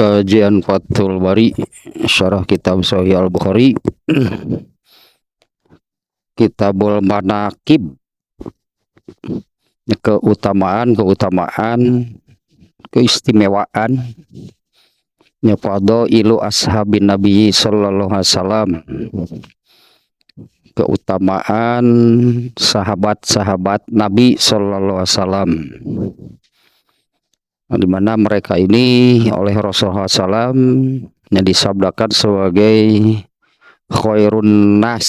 Kajian Fathul Bari Syarah Kitab Sahih Al-Bukhari Kitabul Manaqib, keutamaan, keistimewaan fadailu ashabin Nabi sallallahu alaihi wasallam, keutamaan sahabat-sahabat Nabi sallallahu alaihi wasallam, di mana mereka ini oleh Rasulullah SAW yang disabdakan sebagai khairun nas,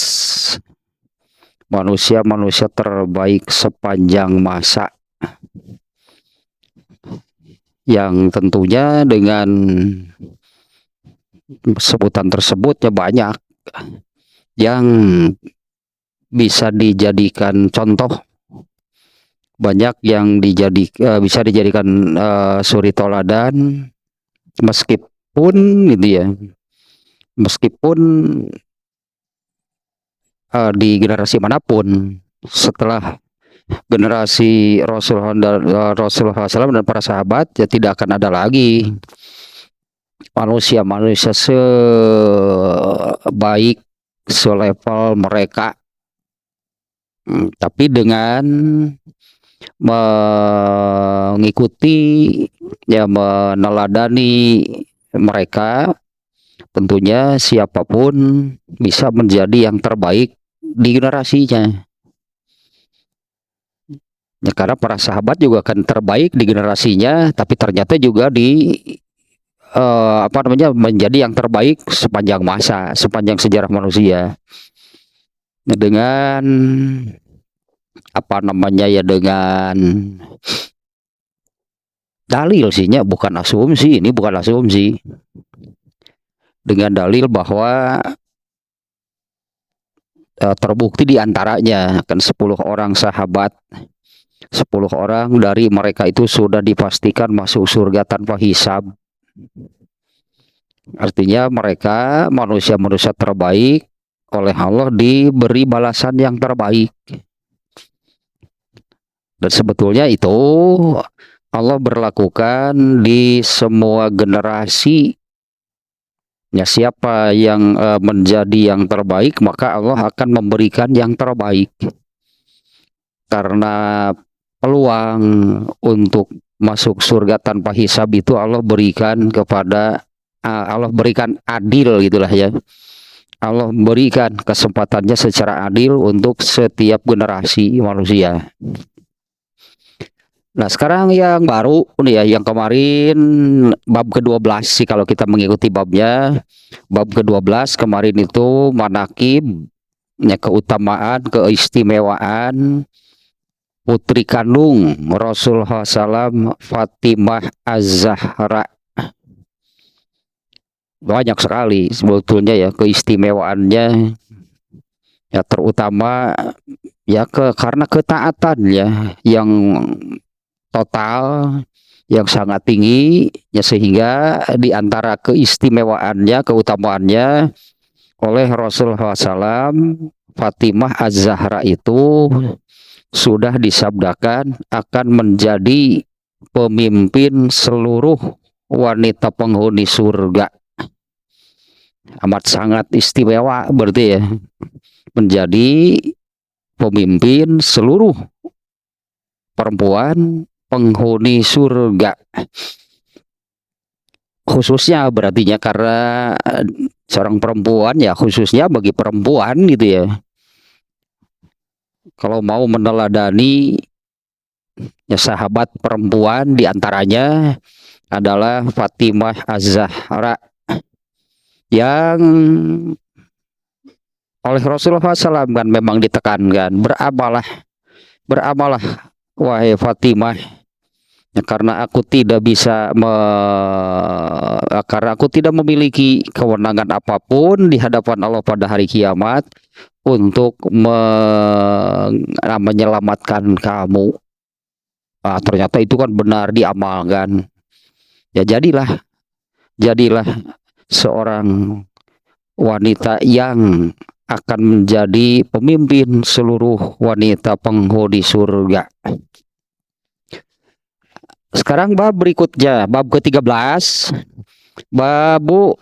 manusia-manusia terbaik sepanjang masa, yang tentunya dengan sebutan tersebutnya banyak yang bisa dijadikan contoh, banyak yang bisa dijadikan suri toladan, meskipun gitu ya, meskipun di generasi manapun setelah generasi Rasulullah SAW dan para sahabat, ya tidak akan ada lagi manusia-manusia sebaik, selevel mereka. Tapi dengan mengikuti, ya meneladani mereka, tentunya siapapun bisa menjadi yang terbaik di generasinya. Ya, karena para sahabat juga akan terbaik di generasinya, tapi ternyata juga menjadi yang terbaik sepanjang masa, sepanjang sejarah manusia. Dengan dengan dalil sihnya, bukan asumsi, ini bukan asumsi, dengan dalil bahwa terbukti di antaranya kan 10 orang sahabat, 10 orang dari mereka itu sudah dipastikan masuk surga tanpa hisab. Artinya mereka manusia-manusia terbaik, oleh Allah diberi balasan yang terbaik. Dan sebetulnya itu Allah berlakukan di semua generasi. Ya, siapa yang menjadi yang terbaik, maka Allah akan memberikan yang terbaik. Karena peluang untuk masuk surga tanpa hisab itu Allah berikan adil, gitulah ya. Allah berikan kesempatannya secara adil untuk setiap generasi manusia. Nah, sekarang yang baru nih ya, yang kemarin bab ke-12 sih kalau kita mengikuti babnya. Bab ke-12 kemarin itu manaqib, ya, keutamaan, keistimewaan putri kandung Rasulullah SAW, Fatimah Az-Zahra. Banyak sekali sebetulnya ya keistimewaannya, ya terutama ya karena ketaatannya yang total, yang sangat tinggi, ya, sehingga di antara keistimewaannya, keutamaannya oleh Rasulullah SAW, Fatimah Az-Zahra itu sudah disabdakan akan menjadi pemimpin seluruh wanita penghuni surga. Amat sangat istimewa berarti ya, menjadi pemimpin seluruh perempuan penghuni surga, khususnya berartinya karena seorang perempuan, ya khususnya bagi perempuan gitu ya, kalau mau meneladani, ya, sahabat perempuan diantaranya adalah Fatimah Az-Zahra, yang oleh Rasulullah SAW kan memang ditekankan, beramalah wahai Fatimah, ya, karena aku tidak memiliki kewenangan apapun di hadapan Allah pada hari kiamat untuk menyelamatkan kamu. Ternyata itu kan benar diamalkan. Ya, jadilah seorang wanita yang akan menjadi pemimpin seluruh wanita penghuni surga. Sekarang bab berikutnya, bab ke-13, Babu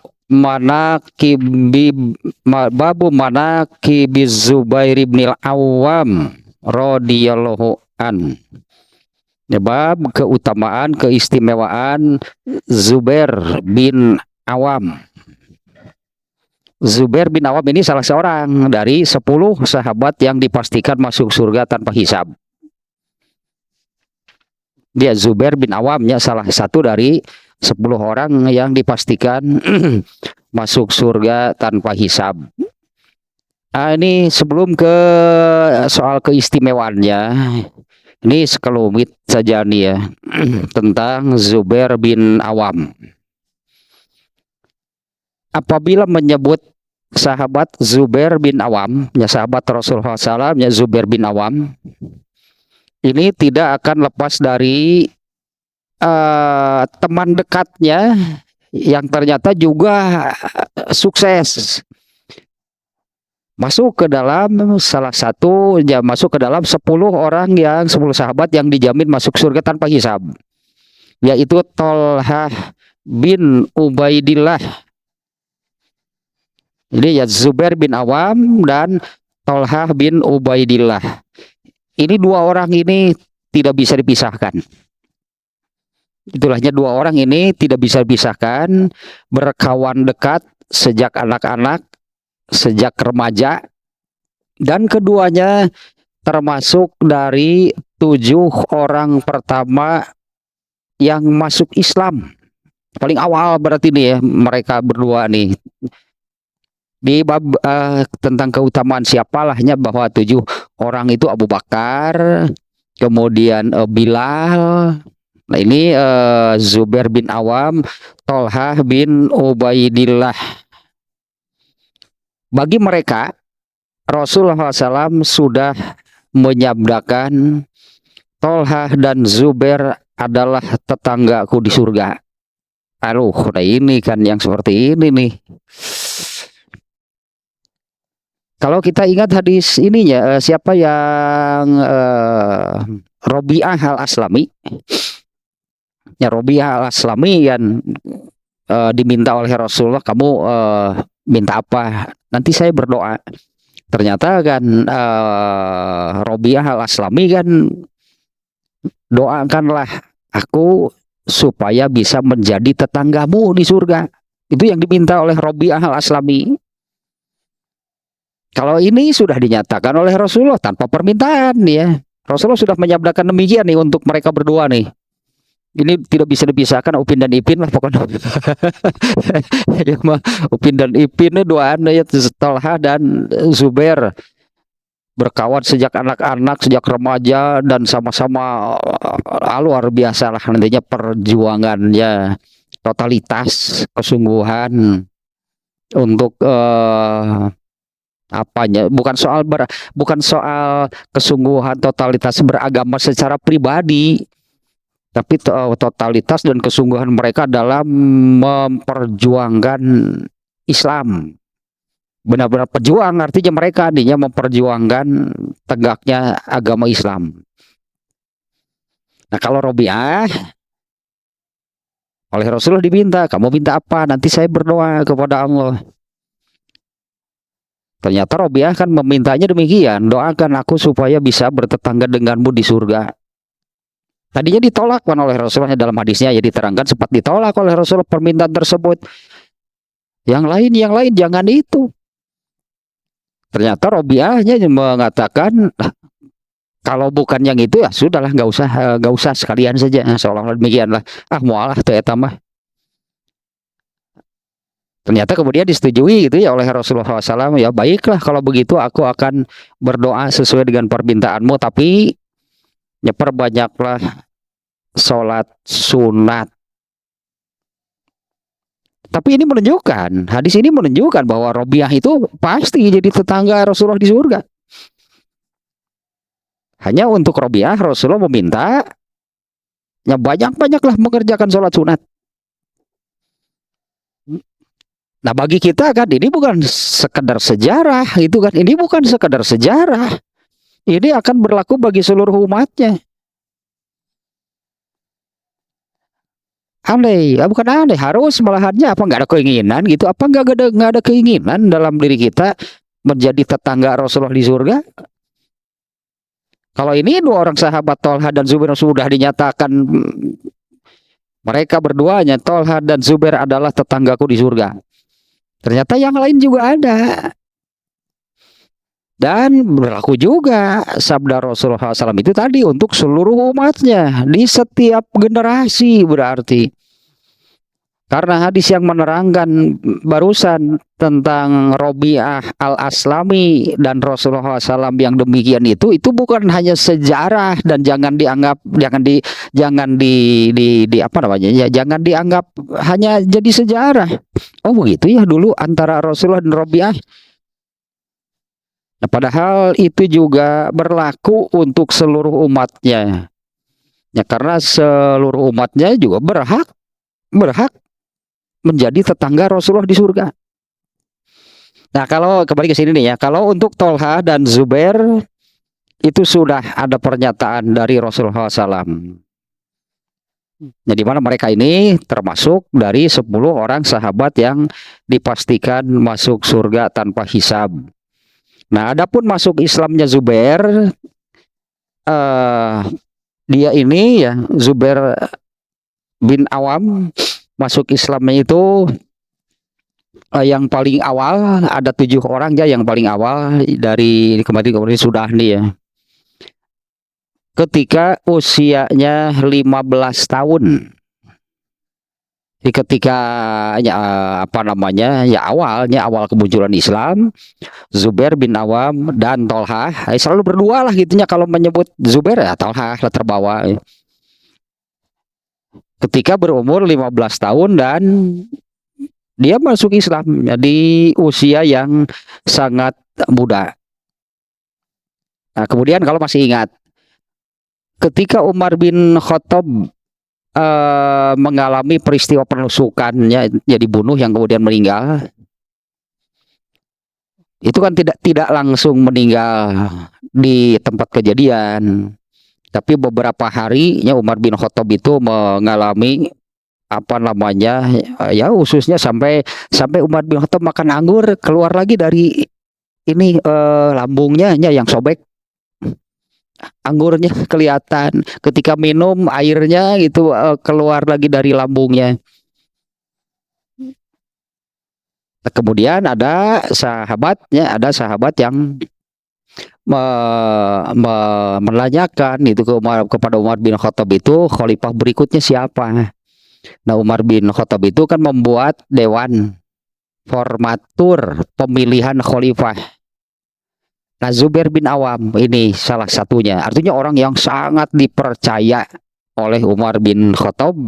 babu manaqibi Zubair bin Al-Awwam radhiyallahu an. Ya, bab keutamaan keistimewaan Zubair bin Awam. Zubair bin Awam ini salah seorang dari 10 sahabat yang dipastikan masuk surga tanpa hisab. Dia Zubair bin Awamnya salah satu dari 10 orang yang dipastikan masuk surga tanpa hisab. Ini sebelum ke soal keistimewaannya, ini sekelumit saja nih ya tentang Zubair bin Awam. Apabila menyebut sahabat Zubair bin Awam, ya sahabat Rasulullah SAW, ya Zubair bin Awam, ini tidak akan lepas dari teman dekatnya yang ternyata juga sukses masuk ke dalam salah satu, ya masuk ke dalam 10 orang yang 10 sahabat yang dijamin masuk surga tanpa hisab, yaitu Tolhah bin Ubaidillah. Ini ya Zubair bin Awam dan Tolhah bin Ubaidillah. Ini 2 orang ini tidak bisa dipisahkan. Itulahnya 2 orang ini tidak bisa dipisahkan, berkawan dekat sejak anak-anak, sejak remaja, dan keduanya termasuk dari 7 orang pertama yang masuk Islam. Paling awal berarti nih ya mereka berdua nih. Di bab tentang keutamaan siapalahnya bahwa 7 orang itu Abu Bakar, kemudian Bilal. Nah ini Zubair bin Awam, Tolhah bin Ubaidillah. Bagi mereka Rasulullah SAW sudah menyabdakan Tolhah dan Zubair adalah tetanggaku di surga. Aduh, nah ini kan yang seperti ini nih. Kalau kita ingat hadis ininya, siapa yang Robi'ah al-Aslami, ya Robi'ah al-Aslami yang diminta oleh Rasulullah, kamu minta apa? Nanti saya berdoa. Ternyata kan Robi'ah al-Aslami kan, doakanlah aku supaya bisa menjadi tetanggamu di surga. Itu yang diminta oleh Robi'ah al-Aslami. Kalau ini sudah dinyatakan oleh Rasulullah tanpa permintaan ya. Rasulullah sudah menyabdakan demikian nih untuk mereka berdua nih. Ini tidak bisa dipisahkan, Upin dan Ipin lah pokoknya. Ya mah Upin dan Ipin ini doaan ya, Tolhah dan Zubair berkawan sejak anak-anak, sejak remaja, dan sama-sama luar biasa lah nantinya perjuangannya, totalitas, kesungguhan untuk apanya, bukan soal kesungguhan totalitas beragama secara pribadi, tapi totalitas dan kesungguhan mereka dalam memperjuangkan Islam. Benar-benar pejuang, artinya mereka memperjuangkan tegaknya agama Islam. Nah kalau Robi'ah oleh Rasulullah diminta, kamu minta apa? Nanti saya berdoa kepada Allah. Ternyata Robi'ah kan memintanya demikian, doakan aku supaya bisa bertetangga denganmu di surga. Tadinya ditolak kan oleh Rasulullah, dalam hadisnya ya diterangkan sempat ditolak oleh Rasulullah permintaan tersebut. Yang lain jangan itu. Ternyata Robi'ahnya mengatakan kalau bukan yang itu ya sudahlah, nggak usah sekalian saja, seolah-olah demikianlah. Mualah tuh ya tambah. Ternyata kemudian disetujui gitu ya oleh Rasulullah SAW. Ya baiklah kalau begitu aku akan berdoa sesuai dengan permintaanmu, tapi ya perbanyaklah sholat sunat. Tapi ini menunjukkan, hadis ini menunjukkan bahwa Robi'ah itu pasti jadi tetangga Rasulullah di surga. Hanya untuk Robi'ah Rasulullah meminta ya banyak-banyaklah mengerjakan sholat sunat. Nah bagi kita kan ini bukan sekedar sejarah, itu kan ini bukan sekedar sejarah. Ini akan berlaku bagi seluruh umatnya. Andai, bukan andai, harus malahannya apa nggak ada keinginan gitu? Apa nggak ada keinginan dalam diri kita menjadi tetangga Rasulullah di surga? Kalau ini dua orang sahabat Tolha dan Zubair sudah dinyatakan mereka berduanya Tolha dan Zubair adalah tetanggaku di surga. Ternyata yang lain juga ada. Dan berlaku juga sabda Rasulullah SAW itu tadi untuk seluruh umatnya di setiap generasi berarti. Karena hadis yang menerangkan barusan tentang Robi'ah al-Aslami dan Rasulullah SAW yang demikian itu bukan hanya sejarah dan jangan dianggap apa namanya ya, jangan dianggap hanya jadi sejarah. Oh begitu ya dulu antara Rasulullah dan Robi'ah. Nah, padahal itu juga berlaku untuk seluruh umatnya. Ya karena seluruh umatnya juga berhak menjadi tetangga Rasulullah di surga. Nah, kalau kembali ke sini nih ya, kalau untuk Tolha dan Zubair itu sudah ada pernyataan dari Rasulullah SAW. Nah, di mana mereka ini termasuk dari 10 orang sahabat yang dipastikan masuk surga tanpa hisab. Nah, adapun masuk Islamnya Zubair, dia ini ya Zubair bin Awam masuk Islamnya itu yang paling awal ada 7 orang ya yang paling awal dari kemarin sudah nih ya. Ketika usianya 15 tahun. Jadi ketika ya, apa namanya ya awal kemunculan Islam, Zubair bin Awam dan Tolha selalu berdua lah gitunya kalau menyebut Zubair ya Tolha lah terbawa. Ketika berumur 15 tahun dan dia masuk Islam ya, di usia yang sangat muda. Nah, kemudian kalau masih ingat ketika Umar bin Khattab mengalami peristiwa penusukannya jadi bunuh yang kemudian meninggal, itu kan tidak langsung meninggal di tempat kejadian, tapi beberapa harinya Umar bin Khattab itu mengalami apa namanya ya khususnya sampai Umar bin Khattab makan anggur keluar lagi dari ini lambungnya yang sobek, anggurnya kelihatan, ketika minum airnya itu keluar lagi dari lambungnya. Kemudian ada sahabat yang menanyakan itu kepada Umar bin Khattab itu khalifah berikutnya siapa. Nah, Umar bin Khattab itu kan membuat dewan formatur pemilihan khalifah. Nah, Zubair bin Awam ini salah satunya. Artinya orang yang sangat dipercaya oleh Umar bin Khattab.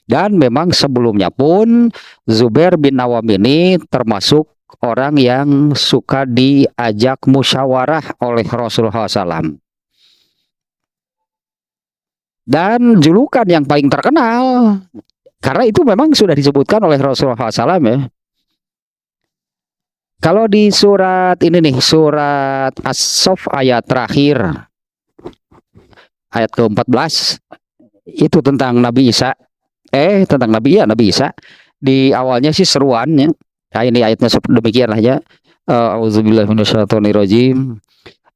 Dan memang sebelumnya pun Zubair bin Awam ini termasuk orang yang suka diajak musyawarah oleh Rasulullah SAW. Dan julukan yang paling terkenal, karena itu memang sudah disebutkan oleh Rasulullah SAW ya. Kalau di surat ini nih, surat As-Saff ayat terakhir, ayat ke-14, itu tentang Nabi Isa. Tentang Nabi Isa. Di awalnya sih seruannya. Nah, ini ayatnya demikianlah ya. Auzubillahi minasyaitonirrajim.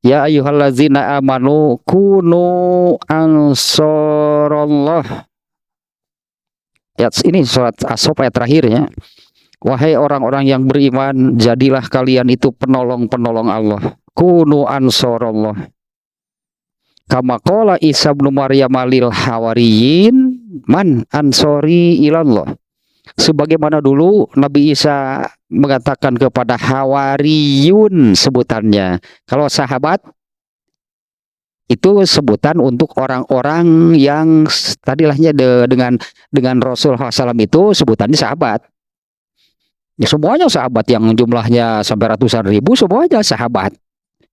Ya ayyuhallazina amanu kunu ansarallah. Ya, ini surat As-Saff ayat terakhir ya. Wahai orang-orang yang beriman, jadilah kalian itu penolong-penolong Allah. Kunu ansarallah. Kama qala Isa bin Maryam lil hawariyin, man ansori ilallah. Sebagaimana dulu Nabi Isa mengatakan kepada Hawariyun sebutannya. Kalau sahabat itu sebutan untuk orang-orang yang tadilahnya dengan Rasulullah SAW itu sebutannya sahabat. Ya, semuanya sahabat yang jumlahnya sampai ratusan ribu, semuanya sahabat.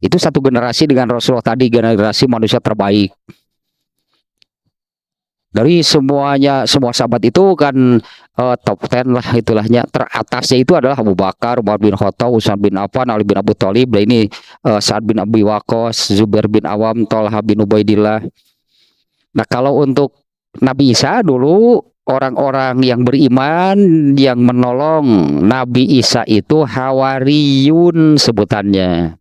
Itu satu generasi dengan Rasulullah tadi, generasi manusia terbaik. Dari semua sahabat itu kan top 10 lah itulahnya. Teratasnya itu adalah Abu Bakar, Umar bin Khattab, Utsman bin Affan, Ali bin Abi Thalib. Dan ini Sa'ad bin Abi Waqqas, Zubair bin Awam, Thalha bin Ubaidillah. Nah, kalau untuk Nabi Isa dulu orang-orang yang beriman yang menolong Nabi Isa itu Hawariyun sebutannya.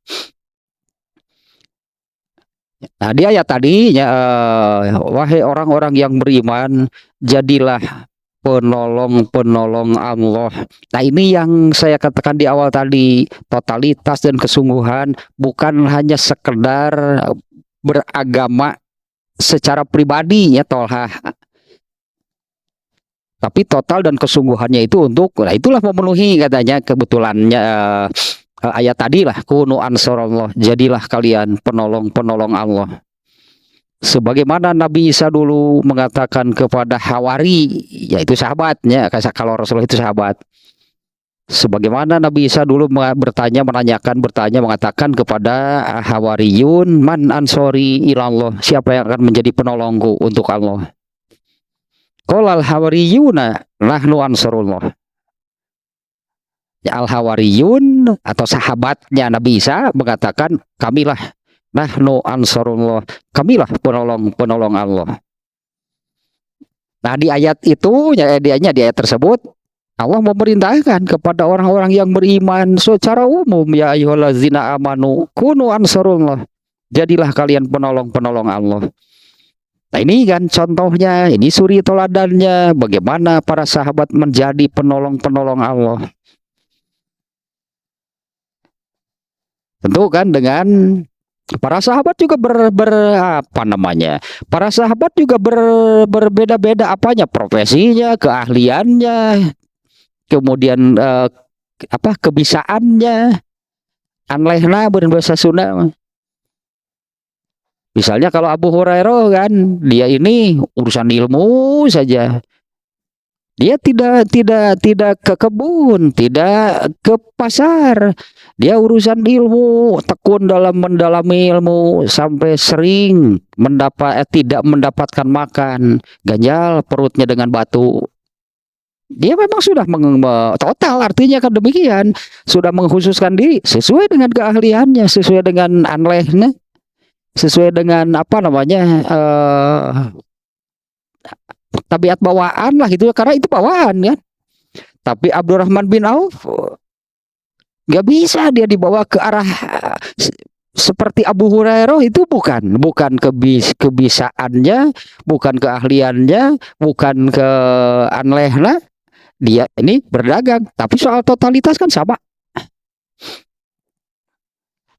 Nah, di ayat tadi wahai orang-orang yang beriman, jadilah penolong-penolong Allah. Nah, ini yang saya katakan di awal tadi, totalitas dan kesungguhan bukan hanya sekedar beragama secara pribadi ya Tolha, tapi total dan kesungguhannya itu untuk, nah itulah memenuhi katanya kebetulannya ayat tadi lah, kunu ansarullah, jadilah kalian penolong-penolong Allah. Sebagaimana Nabi Isa dulu mengatakan kepada Hawari, yaitu sahabatnya, kalau Rasulullah itu sahabat. Sebagaimana Nabi Isa dulu mengatakan kepada Hawariyun, man ansori ilallah, siapa yang akan menjadi penolongku untuk Allah. Qolal hawariyuna nahnu ansarullah. Ya, al-hawariyun atau sahabatnya Nabi Isa mengatakan, kamilah nahnu ansarullah, kamilah penolong-penolong Allah. Nah, di ayat itu, di ayat tersebut Allah memerintahkan kepada orang-orang yang beriman secara umum, ya ayyuhallazina amanu kunu ansarullah, jadilah kalian penolong-penolong Allah. Nah, ini kan contohnya, ini suri toladannya bagaimana para sahabat menjadi penolong-penolong Allah. Tentu kan dengan para sahabat juga para sahabat juga berbeda-beda apanya, profesinya, keahliannya, kemudian kebisaannya, anlehna berbahasa Sunda. Misalnya kalau Abu Hurairah kan, dia ini urusan ilmu saja. Dia tidak ke kebun, tidak ke pasar. Dia urusan ilmu, tekun dalam mendalami ilmu sampai sering tidak mendapatkan makan, ganjal perutnya dengan batu. Dia memang sudah total, artinya kan demikian, sudah mengkhususkan diri sesuai dengan keahliannya, sesuai dengan anlehnya, sesuai dengan tabiat bawaan lah gitu, karena itu bawaan kan. Tapi Abdurrahman bin Auf nggak bisa dia dibawa ke arah seperti Abu Hurairah, itu bukan kebisaannya, bukan keahliannya, bukan ke anlehna, dia ini berdagang. Tapi soal totalitas kan sama.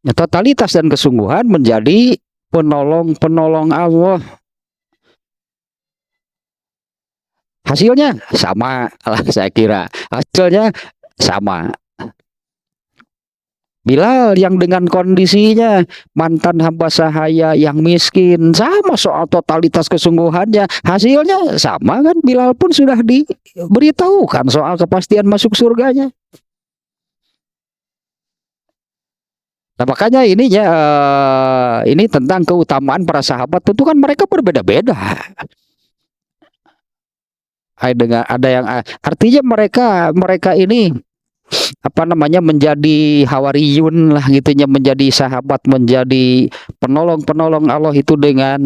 Ya, totalitas dan kesungguhan menjadi penolong-penolong Allah. Hasilnya sama lah, saya kira hasilnya sama. Bilal yang dengan kondisinya mantan hamba sahaya yang miskin, sama soal totalitas kesungguhannya, hasilnya sama kan. Bilal pun sudah diberitahukan soal kepastian masuk surganya. Nah, makanya ini tentang keutamaan para sahabat, tentu kan mereka berbeda-beda. Ada yang artinya mereka ini menjadi hawariyun lah gitunya, menjadi sahabat, menjadi penolong-penolong Allah itu dengan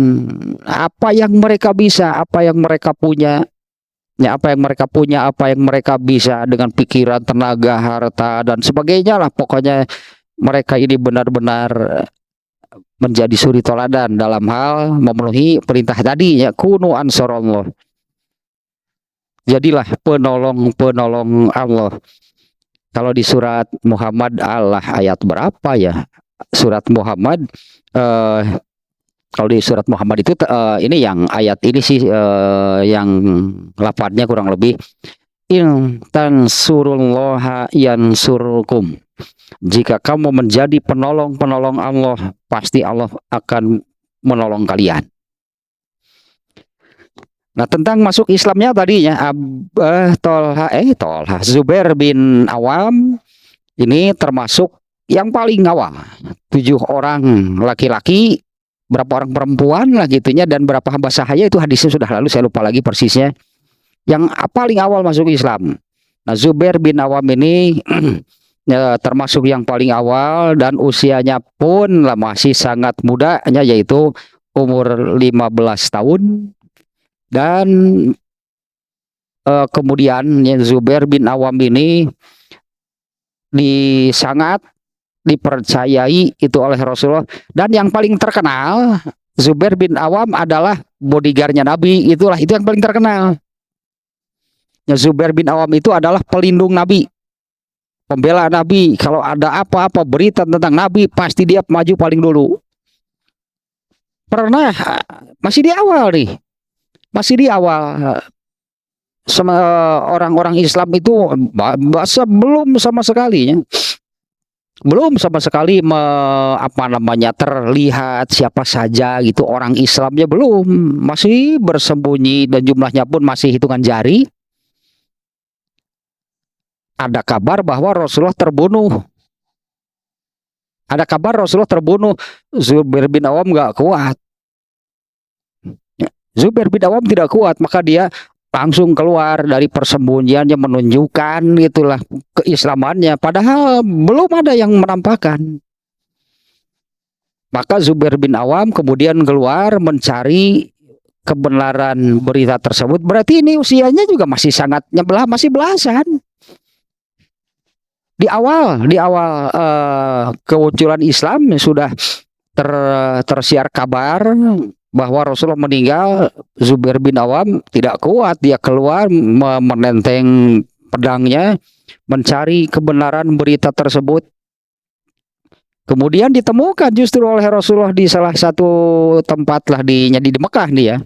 apa yang mereka bisa, apa yang mereka punya. Ya, apa yang mereka bisa dengan pikiran, tenaga, harta dan sebagainya lah. Pokoknya mereka ini benar-benar menjadi suri toladan dalam hal memenuhi perintah tadi, ya, kunu ansarullah. Jadilah penolong-penolong Allah. Kalau di surat Muhammad Allah ayat berapa ya? Surat Muhammad kalau di surat Muhammad itu ini yang ayat ini sih yang lafadznya kurang lebih in tansurullaha yansurkum. Jika kamu menjadi penolong-penolong Allah, pasti Allah akan menolong kalian. Nah, tentang masuk Islamnya tadinya Tolha Zubair bin Awam ini termasuk yang paling awal. 7 orang laki-laki, berapa orang perempuan lah gitunya, dan berapa hamba sahaya, itu hadisnya sudah lalu, saya lupa lagi persisnya. Yang paling awal masuk Islam. Nah, Zubair bin Awam ini ya, termasuk yang paling awal, dan usianya pun masih sangat mudanya, yaitu umur 15 tahun. Dan kemudian ya, Zubair bin Awam ini sangat dipercayai itu oleh Rasulullah, dan yang paling terkenal Zubair bin Awam adalah bodyguardnya Nabi, itu yang paling terkenal. Ya, Zubair bin Awam itu adalah pelindung Nabi, pembela Nabi. Kalau ada apa-apa berita tentang Nabi, pasti dia maju paling dulu. Pernah masih di awal nih, sama orang-orang Islam itu bahasa belum sama sekali ya. Belum sama sekali terlihat siapa saja gitu orang Islamnya, belum, masih bersembunyi dan jumlahnya pun masih hitungan jari. Ada kabar bahwa Rasulullah terbunuh. Zubair bin Awam nggak kuat. Zubair bin Awam tidak kuat, maka dia langsung keluar dari persembunyiannya, menunjukkan itulah keislamannya, padahal belum ada yang menampakkan. Maka Zubair bin Awam kemudian keluar mencari kebenaran berita tersebut. Berarti ini usianya juga masih sangat nyebelah, masih belasan. Di awal kemunculan Islam sudah tersiar kabar bahwa Rasulullah meninggal. Zubair bin Awam tidak kuat, dia keluar menenteng pedangnya mencari kebenaran berita tersebut. Kemudian ditemukan justru oleh Rasulullah di salah satu tempat lah di Mekah nih ya.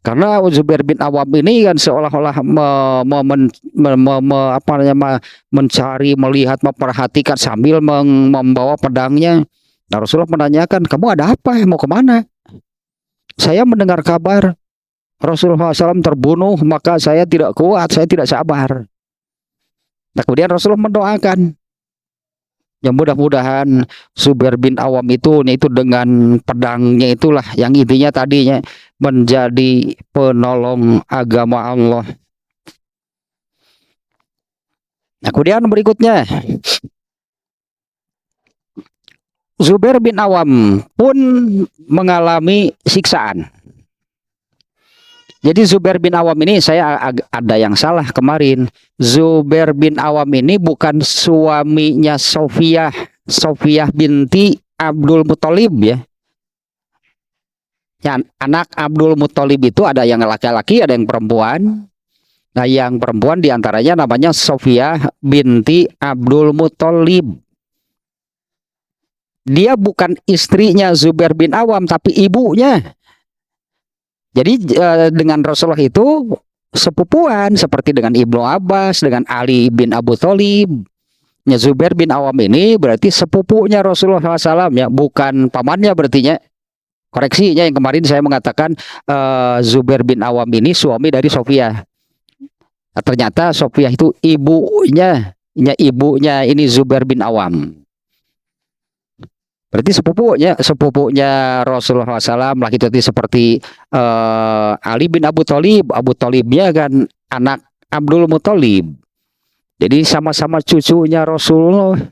Karena Zubair bin Awam ini kan seolah-olah mencari, melihat, memperhatikan sambil membawa pedangnya. Nah, Rasulullah menanyakan, kamu ada apa? Mau kemana? Saya mendengar kabar Rasulullah SAW terbunuh, maka saya tidak kuat, saya tidak sabar. Nah, kemudian Rasulullah mendoakan, ya mudah-mudahan Zubair bin Awam itu dengan pedangnya itulah yang intinya tadinya menjadi penolong agama Allah. Nah, kemudian berikutnya Zubair bin Awam pun mengalami siksaan. Jadi Zubair bin Awam ini, saya ada yang salah kemarin. Zubair bin Awam ini bukan suaminya Sofiyah binti Abdul Muthalib ya. Anak Abdul Muthalib itu ada yang laki-laki, ada yang perempuan. Nah, yang perempuan diantaranya namanya Sofiyah binti Abdul Muthalib. Dia bukan istrinya Zubair bin Awam, tapi ibunya. Jadi dengan Rasulullah itu sepupuan, seperti dengan Ibnu Abbas, dengan Ali bin Abu Thalib. Ya, Zubair bin Awam ini berarti sepupunya Rasulullah SAW ya, bukan pamannya berartinya. Koreksinya yang kemarin saya mengatakan Zubair bin Awam ini suami dari Sofiyah. Nah, ternyata Sofiyah itu ibunya ini Zubair bin Awam. Berarti sepupunya Rasulullah SAW lah gitu, seperti Ali bin Abu Thalib. Abu Thalibnya kan anak Abdul Muthalib. Jadi sama-sama cucunya Rasulullah.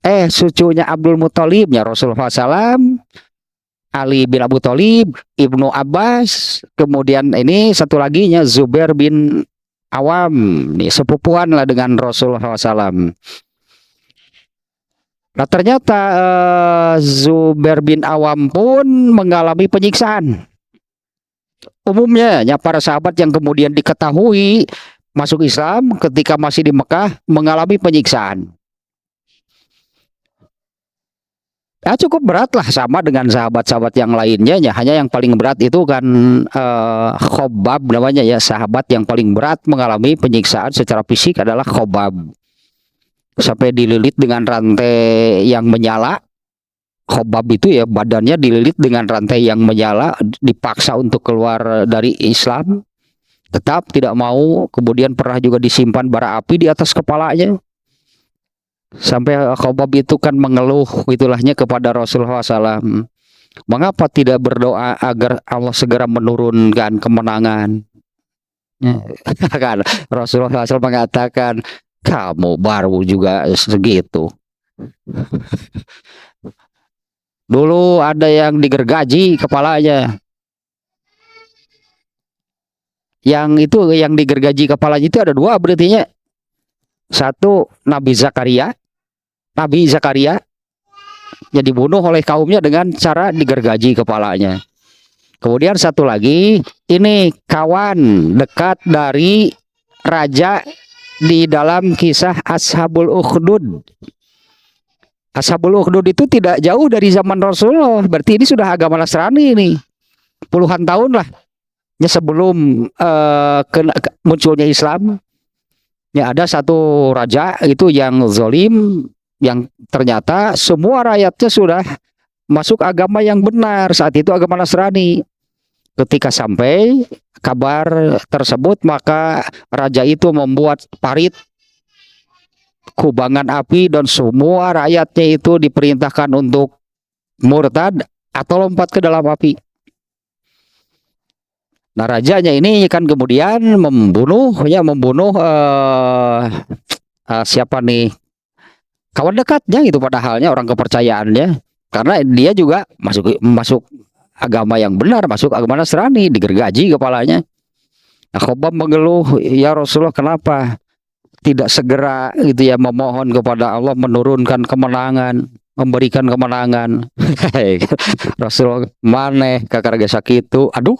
Cucunya Abdul Muthalibnya Rasulullah SAW, Ali bin Abu Thalib, Ibnu Abbas, kemudian ini satu laginya Zubair bin Awam, nih sepupuan lah dengan Rasulullah SAW. Nah, ternyata Zubair bin Awam pun mengalami penyiksaan. Umumnya ya, para sahabat yang kemudian diketahui masuk Islam ketika masih di Mekah mengalami penyiksaan. Ya, cukup berat lah, sama dengan sahabat-sahabat yang lainnya ya. Hanya yang paling berat itu kan Khobab namanya ya, sahabat yang paling berat mengalami penyiksaan secara fisik adalah Khobab. Sampai dililit dengan rantai yang menyala. Khobab itu ya badannya dililit dengan rantai yang menyala, dipaksa untuk keluar dari Islam, tetap tidak mau. Kemudian pernah juga disimpan bara api di atas kepalanya. Sampai Khobab itu kan mengeluh itulahnya kepada Rasulullah SAW. Mengapa tidak berdoa agar Allah segera menurunkan kemenangan? Kan Rasulullah SAW mengatakan, kamu baru juga segitu. Dulu ada yang digergaji kepalanya. Yang itu yang digergaji kepalanya itu ada dua berarti. Satu Nabi Zakaria. Nabi Zakaria yang dibunuh oleh kaumnya dengan cara digergaji kepalanya. Kemudian satu lagi, ini kawan dekat dari raja di dalam kisah Ashabul Ukhdud. Ashabul Ukhdud itu tidak jauh dari zaman Rasulullah. Berarti ini sudah agama Nasrani ini. Puluhan tahun lah ya sebelum munculnya Islam. Ya, ada satu raja itu yang zalim, yang ternyata semua rakyatnya sudah masuk agama yang benar, saat itu agama Nasrani. Ketika sampai kabar tersebut, maka raja itu membuat parit kubangan api dan semua rakyatnya itu diperintahkan untuk murtad atau lompat ke dalam api. Nah, rajanya ini kan kemudian membunuh siapa nih, kawan dekatnya itu, padahalnya orang kepercayaannya, karena dia juga masuk agama yang benar, masuk agama Nasrani, digergaji kepalanya. Nah, Khobab mengeluh, ya Rasulullah, kenapa tidak segera gitu ya memohon kepada Allah menurunkan kemenangan, memberikan kemenangan. Rasulullah maneh kakarage sakitu, aduh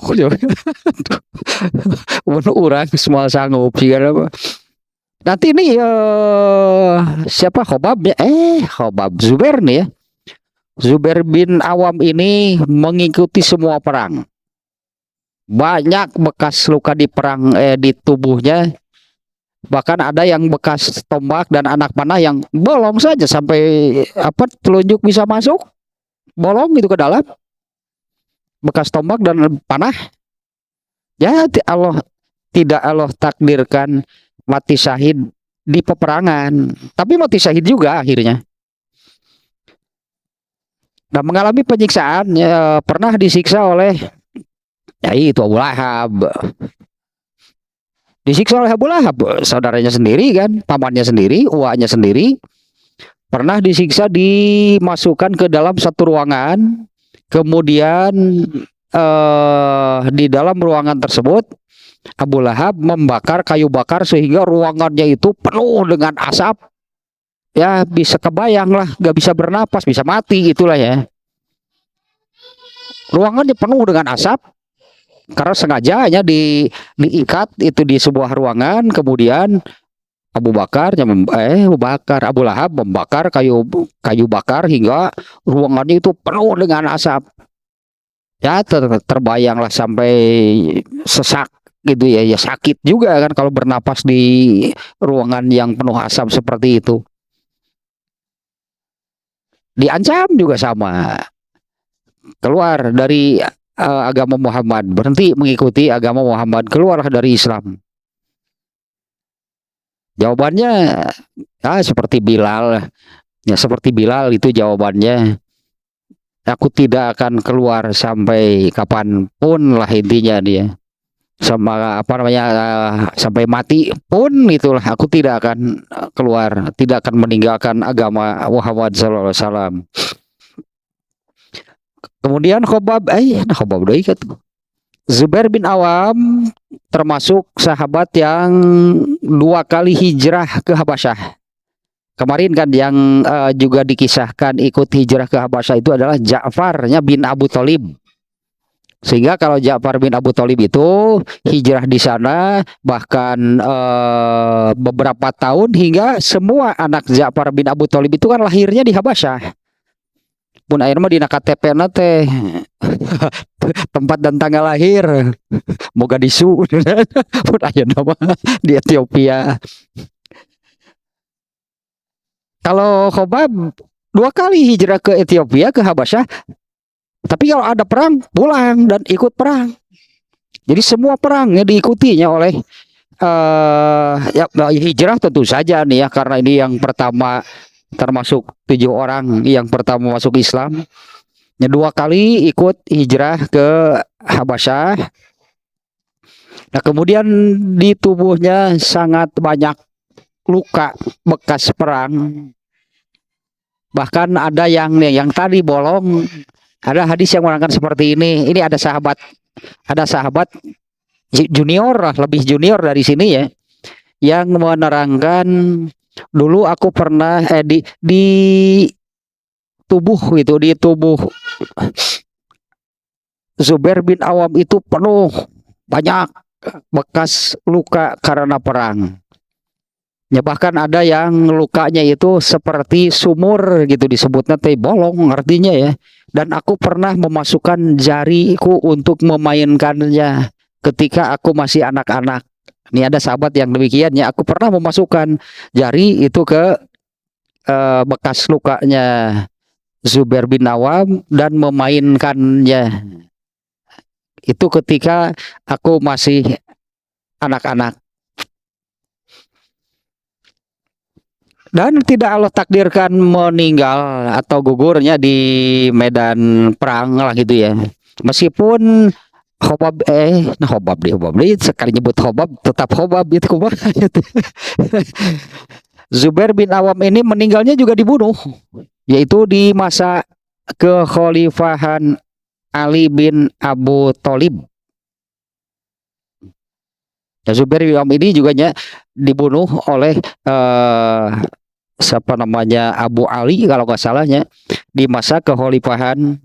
orang semua sanggup sih apa. Nanti ini siapa Khobab ya? Khobab Zubair nih ya. Zubair bin Awam ini mengikuti semua perang. Banyak bekas luka di perang di tubuhnya. Bahkan ada yang bekas tombak dan anak panah yang bolong saja sampai telunjuk bisa masuk. Bolong itu ke dalam. Bekas tombak dan panah. Ya, Allah takdirkan mati syahid di peperangan, tapi mati syahid juga akhirnya. Nah, mengalami penyiksaan, pernah disiksa oleh itu Abu Lahab. Disiksa oleh Abu Lahab, saudaranya sendiri kan, pamannya sendiri, uaknya sendiri. Pernah disiksa, dimasukkan ke dalam satu ruangan, kemudian di dalam ruangan tersebut Abu Lahab membakar kayu bakar sehingga ruangannya itu penuh dengan asap. Ya, bisa kebayang lah, gak bisa bernapas, bisa mati itulah ya. Ruangannya penuh dengan asap karena sengajanya diikat itu di sebuah ruangan. Kemudian Abu Lahab membakar kayu bakar hingga ruangannya itu penuh dengan asap. Ya, terbayanglah sampai sesak gitu ya, ya sakit juga kan kalau bernapas di ruangan yang penuh asap seperti itu. Diancam juga sama, keluar dari agama Muhammad, berhenti mengikuti agama Muhammad, keluarlah dari Islam. Jawabannya seperti Bilal, ya seperti Bilal itu jawabannya. Aku tidak akan keluar sampai kapanpun lah intinya dia. Sama sampai mati pun itulah aku tidak akan keluar, tidak akan meninggalkan agama Muhammad SAW. Kemudian Khobab Zubair bin Awam termasuk sahabat yang 2 kali hijrah ke Habasyah. Kemarin kan yang juga dikisahkan ikut hijrah ke Habasyah itu adalah Ja'farnya bin Abu Thalib. Sehingga kalau Ja'far bin Abu Thalib itu hijrah di sana bahkan beberapa tahun, hingga semua anak Ja'far bin Abu Thalib itu kan lahirnya di Habasyah. Pun akhirnya dina KTP teh tempat dan tanggal lahir Mogadishu. Pun akhirnya di Ethiopia. Kalau Khobab 2 kali hijrah ke Ethiopia, ke Habasyah. Tapi kalau ada perang, pulang dan ikut perang. Jadi semua perangnya diikutinya oleh hijrah tentu saja nih ya, karena ini yang pertama termasuk 7 orang yang pertama masuk Islam. 2 kali ikut hijrah ke Habasyah. Nah, kemudian di tubuhnya sangat banyak luka bekas perang. Bahkan ada yang tadi bolong. Ada hadis yang menerangkan seperti ini. Ini ada sahabat junior lah, lebih junior dari sini ya, yang menerangkan dulu aku pernah di tubuh itu, di tubuh Zubair bin Awam itu penuh banyak bekas luka karena perang. Ya, bahkan ada yang lukanya itu seperti sumur gitu, disebutnya teh bolong artinya ya. Dan aku pernah memasukkan jariku untuk memainkannya ketika aku masih anak-anak. Ini ada sahabat yang demikian ya, aku pernah memasukkan jari itu ke bekas lukanya Zubair bin Awam dan memainkannya. Itu ketika aku masih anak-anak. Dan tidak Allah takdirkan meninggal atau gugurnya di medan perang lah gitu ya. Meskipun Hobab sekali nyebut Hobab tetap Hobab itu kumaha gitu. Zubair bin Awam ini meninggalnya juga dibunuh, yaitu di masa kekhalifahan Ali bin Abu Thalib. Zubair bin Awam ini juga dibunuh oleh siapa namanya, Abu Ali kalau nggak salahnya, di masa kekhalifahan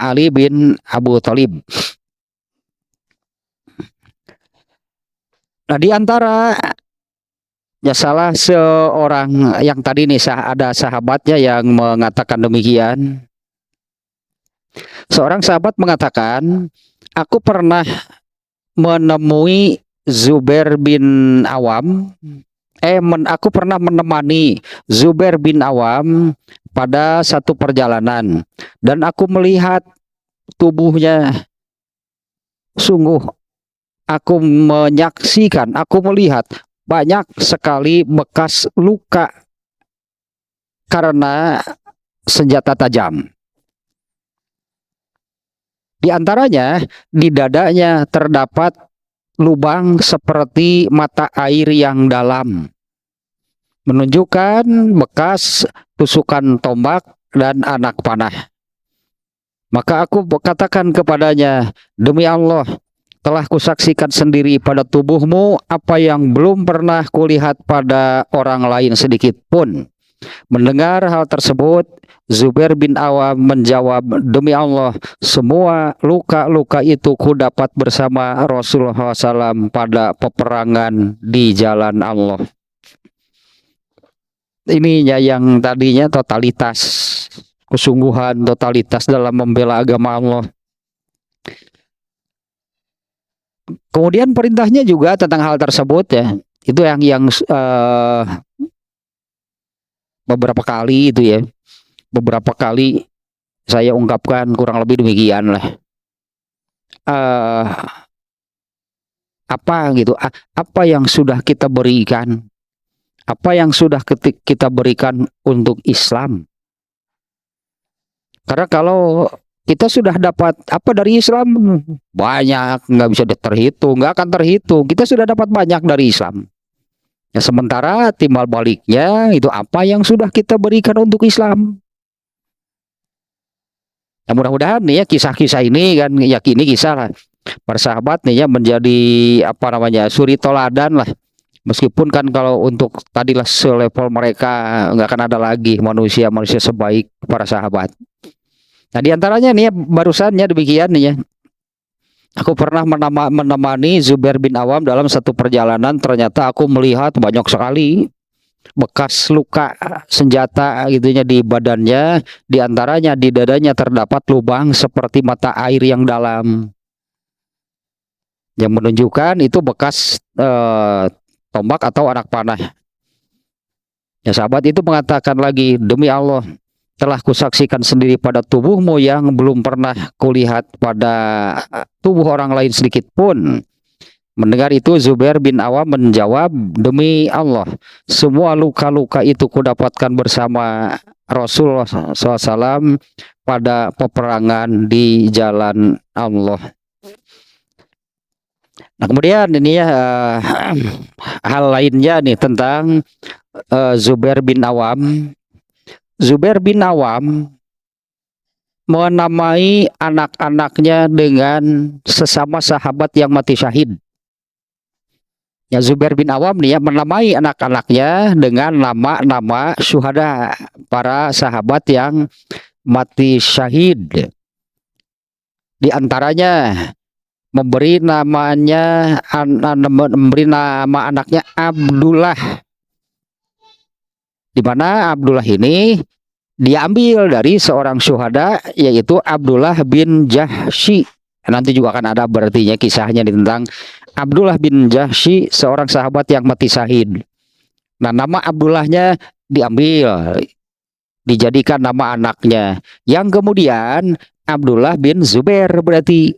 Ali bin Abu Thalib. Nah, di antara ya salah seorang yang tadi nih ada sahabatnya yang mengatakan demikian. Seorang sahabat mengatakan, aku pernah menemui Zubair bin Awam. Aku pernah menemani Zubair bin Awam pada satu perjalanan dan aku melihat tubuhnya. Sungguh aku menyaksikan, aku melihat banyak sekali bekas luka karena senjata tajam. Di antaranya di dadanya terdapat lubang seperti mata air yang dalam, menunjukkan bekas tusukan tombak dan anak panah. Maka aku katakan kepadanya, demi Allah, telah kusaksikan sendiri pada tubuhmu apa yang belum pernah kulihat pada orang lain sedikit pun. Mendengar hal tersebut, Zubair bin Awam menjawab, demi Allah, semua luka-luka itu ku dapat bersama Rasulullah SAW pada peperangan di jalan Allah. Ininya yang tadinya totalitas, kesungguhan, totalitas dalam membela agama Allah. Kemudian perintahnya juga tentang hal tersebut ya, itu yang beberapa kali itu ya, beberapa kali saya ungkapkan kurang lebih demikian lah. Apa gitu, apa yang sudah kita berikan, apa yang sudah kita berikan untuk Islam. Karena kalau kita sudah dapat apa dari Islam, banyak, nggak bisa terhitung, nggak akan terhitung. Kita sudah dapat banyak dari Islam. Ya, sementara timbal baliknya itu apa yang sudah kita berikan untuk Islam. Ya, mudah-mudahan nih ya kisah-kisah ini kan, ya ini kisah lah para sahabat nih ya menjadi apa namanya, suri toladan lah. Meskipun kan kalau untuk tadilah selevel mereka nggak akan ada lagi manusia sebaik para sahabat. Nah, diantaranya nih ya barusannya demikian nih ya. Aku pernah menemani Zubair bin Awam dalam satu perjalanan. Ternyata aku melihat banyak sekali bekas luka senjata gitunya di badannya. Di antaranya di dadanya terdapat lubang seperti mata air yang dalam, yang menunjukkan itu bekas tombak atau anak panah. Ya, sahabat itu mengatakan lagi, demi Allah, telah kusaksikan sendiri pada tubuhmu yang belum pernah kulihat pada tubuh orang lain sedikit pun. Mendengar itu Zubair bin Awam menjawab, demi Allah, semua luka-luka itu kudapatkan bersama Rasulullah SAW pada peperangan di jalan Allah. Nah, kemudian ini ya hal lainnya nih tentang Zubair bin Awam. Zubair bin Awam menamai anak-anaknya dengan sesama sahabat yang mati syahid. Ya, Zubair bin Awam nih ya menamai anak-anaknya dengan nama-nama syuhada, para sahabat yang mati syahid. Di antaranya memberi namanya memberi nama anaknya Abdullah. Di mana Abdullah ini diambil dari seorang syuhada yaitu Abdullah bin Jahsy. Nanti juga akan ada berartinya kisahnya tentang Abdullah bin Jahsy, seorang sahabat yang mati syahid. Nah, nama Abdullahnya diambil, dijadikan nama anaknya. Yang kemudian Abdullah bin Zubair berarti.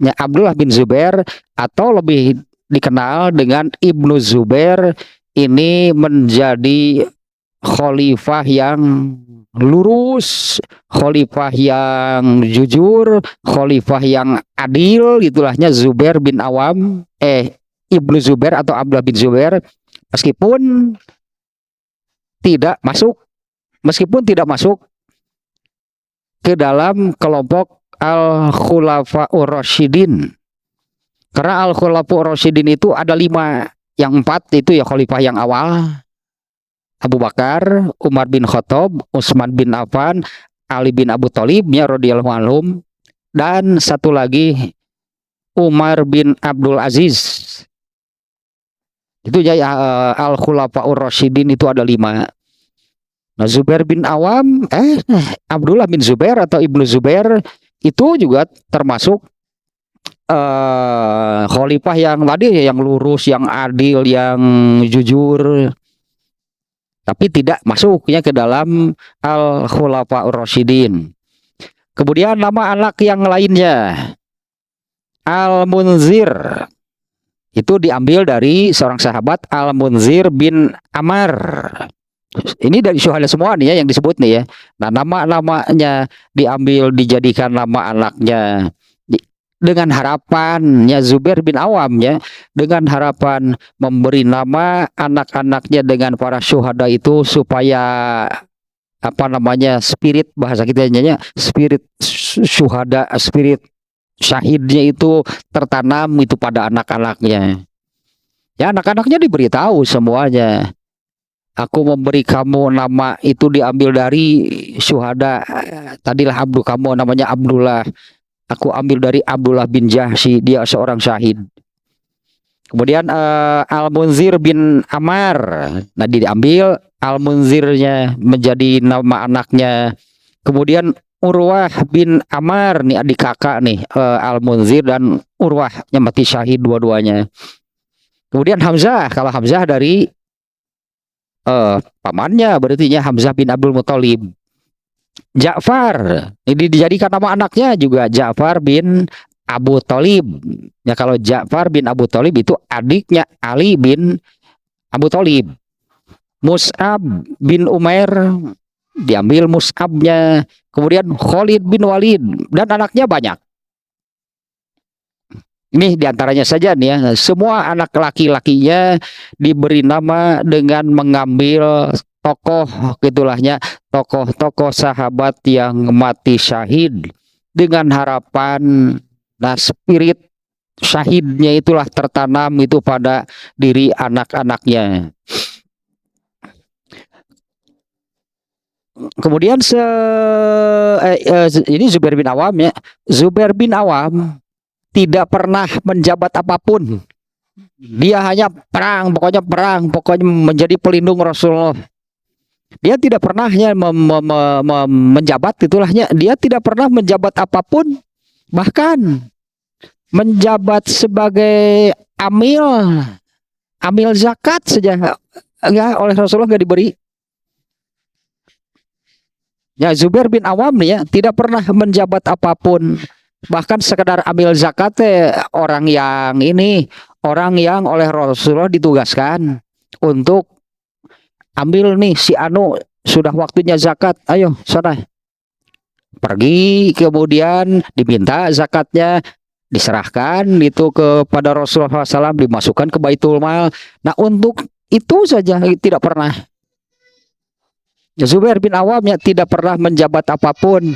Ya, Abdullah bin Zubair atau lebih dikenal dengan Ibnu Zubair ini menjadi khalifah yang lurus, khalifah yang jujur, khalifah yang adil, gitulahnya Zubair bin Awam, Ibnu Zubair atau Abdullah bin Zubair, meskipun tidak masuk ke dalam kelompok Al-Khulafa'ur Rasyidin. Karena Al-Khulafa'ur Rasyidin itu ada 5, yang 4 itu ya khalifah yang awal, Abu Bakar, Umar bin Khattab, Utsman bin Affan, Ali bin Abu Thalib ya radhiyallahu anhum, dan satu lagi Umar bin Abdul Aziz. Itu ya Al-Khulafa'ur Rasyidin itu ada 5. Nah, Zubair bin Awam, Abdullah bin Zubair atau Ibnu Zubair itu juga termasuk khalifah yang tadi yang lurus, yang adil, yang jujur, tapi tidak masuknya ke dalam Al-Khulafa'ur Rasyidin. Kemudian nama anak yang lainnya Al-Munzir itu diambil dari seorang sahabat Al-Munzir bin Ammar. Ini dari syuhada semua nih ya yang disebut nih ya. Nah, nama-namanya diambil dijadikan nama anaknya dengan harapannya Zubair bin Awam ya, dengan harapan memberi nama anak-anaknya dengan para syuhada itu supaya apa namanya, spirit bahasa kita nya spirit syuhada, spirit syahidnya itu tertanam itu pada anak-anaknya. Ya, anak-anaknya diberitahu semuanya. Aku memberi kamu nama itu diambil dari syuhada. Tadilah kamu namanya Abdullah. Aku ambil dari Abdullah bin Jahsy, dia seorang syahid. Kemudian Al-Munzir bin Ammar. Nah, diambil Al-Munzirnya menjadi nama anaknya. Kemudian Urwah bin Ammar, nih adik kakak nih, Al-Munzir dan Urwah yang mati syahid dua-duanya. Kemudian Hamzah, kalau Hamzah dari pamannya berarti Hamzah bin Abdul Muthalib. Ja'far ini dijadikan nama anaknya juga Ja'far bin Abu Thalib. Ya, kalau Ja'far bin Abu Thalib itu adiknya Ali bin Abu Thalib. Mus'ab bin Umair diambil Mus'abnya. Kemudian Khalid bin Walid dan anaknya banyak. Ini diantaranya saja nih ya. Semua anak laki-lakinya diberi nama dengan mengambil tokoh gitulahnya, tokoh-tokoh sahabat yang mati syahid dengan harapan spirit syahidnya itulah tertanam itu pada diri anak-anaknya. Kemudian ini Zubair bin Awam ya. Zubair bin Awam tidak pernah menjabat apapun. Dia hanya perang, pokoknya menjadi pelindung Rasulullah. Dia tidak pernah menjabat itulahnya. Dia tidak pernah menjabat apapun. Bahkan menjabat sebagai amil zakat saja enggak, oleh Rasulullah enggak diberi. Ya, Zubair bin Awam nih ya tidak pernah menjabat apapun. Bahkan sekedar ambil zakat orang yang oleh Rasulullah ditugaskan untuk ambil nih si anu sudah waktunya zakat, ayo sana pergi, kemudian diminta zakatnya diserahkan itu kepada Rasulullah SAW, dimasukkan ke Baitul Mal. Nah, untuk itu saja tidak pernah. Zubair bin Awam ya tidak pernah menjabat apapun.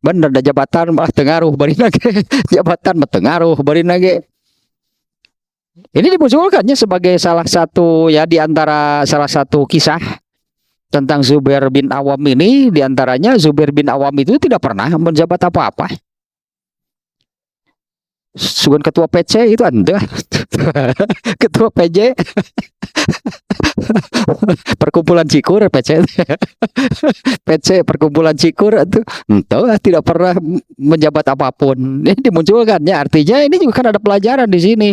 Bener, ada jabatan malah tengaruh bari nage. Jabatan mah tengaruh bari nage. Ini dimunculkannya sebagai salah satu ya di antara salah satu kisah tentang Zubair bin Awam ini. Di antaranya Zubair bin Awam itu tidak pernah menjabat apa-apa. Sugan ketua PC itu Anda. Ketua PJ perkumpulan Cikur PC. PC perkumpulan Cikur itu entah tidak pernah menjabat apapun. Ini dimunculkannya artinya ini juga kan ada pelajaran di sini.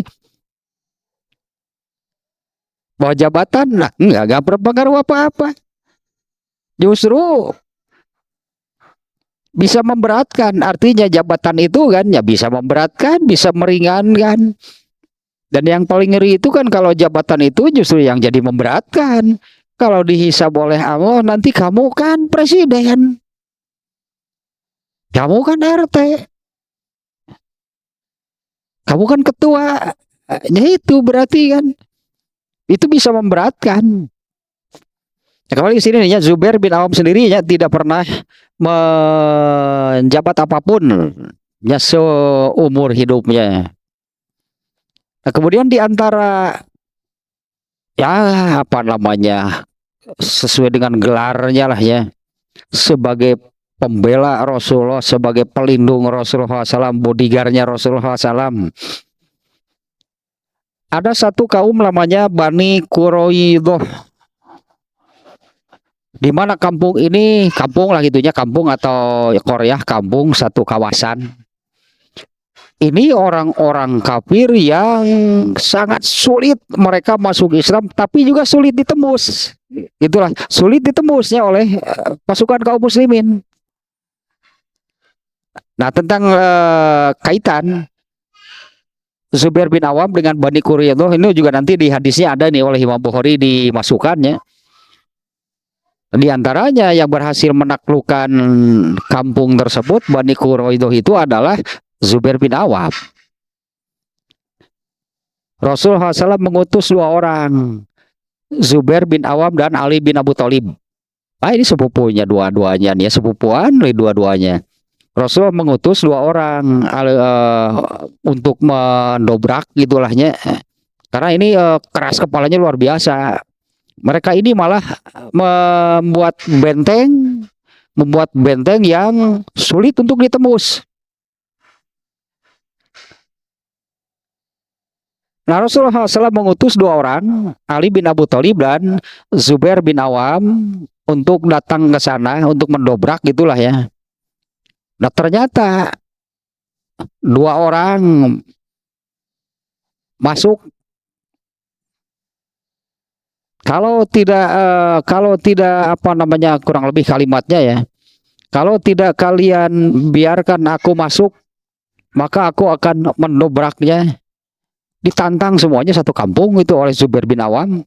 Bahwa jabatan lah enggak berpengaruh apa-apa. Justru bisa memberatkan. Artinya jabatan itu kan ya bisa memberatkan, bisa meringankan. Dan yang paling ngeri itu kan kalau jabatan itu justru yang jadi memberatkan. Kalau dihisab oleh Allah nanti kamu kan presiden. Kamu kan RT. Kamu kan ketua. Ya itu berarti kan itu bisa memberatkan. Nah, kembali ke sini ya, Zubair bin Awam sendiri ya tidak pernah menjabat apapun ya seumur hidupnya. Nah, kemudian di antara ya apa namanya sesuai dengan gelarnya lah ya sebagai pembela Rasulullah, sebagai pelindung Rasulullah SAW, bodyguardnya Rasulullah SAW. Ada satu kaum namanya Bani Quraidah. Di mana kampung ini, kampung lah gitunya, kampung atau Korea, kampung satu kawasan. Ini orang-orang kafir yang sangat sulit mereka masuk Islam, tapi juga sulit ditembus. Itulah sulit ditembusnya oleh pasukan kaum muslimin. Nah, tentang kaitan Zubair bin Awam dengan Bani Quraidah ini juga nanti di hadisnya ada nih oleh Imam Bukhari dimasukkannya. Di antaranya yang berhasil menaklukkan kampung tersebut Bani Quraidah itu adalah Zubair bin Awam. Rasulullah SAW mengutus 2 orang, Zubair bin Awam dan Ali bin Abu Thalib. Ah, ini sepupunya dua-duanya nih, sepupuan dua-duanya. Rasulullah mengutus 2 orang untuk mendobrak gitulahnya. Karena ini keras kepalanya luar biasa. Mereka ini malah membuat benteng yang sulit untuk ditembus. Nah, Rasulullah SAW mengutus 2 orang, Ali bin Abu Thalib dan Zubair bin Awam, untuk datang ke sana untuk mendobrak gitulah ya. Nah, ternyata 2 orang masuk. Kalau tidak apa namanya kurang lebih kalimatnya ya. Kalau tidak kalian biarkan aku masuk, maka aku akan mendobraknya. Ditantang semuanya satu kampung itu oleh Zubair bin Awam.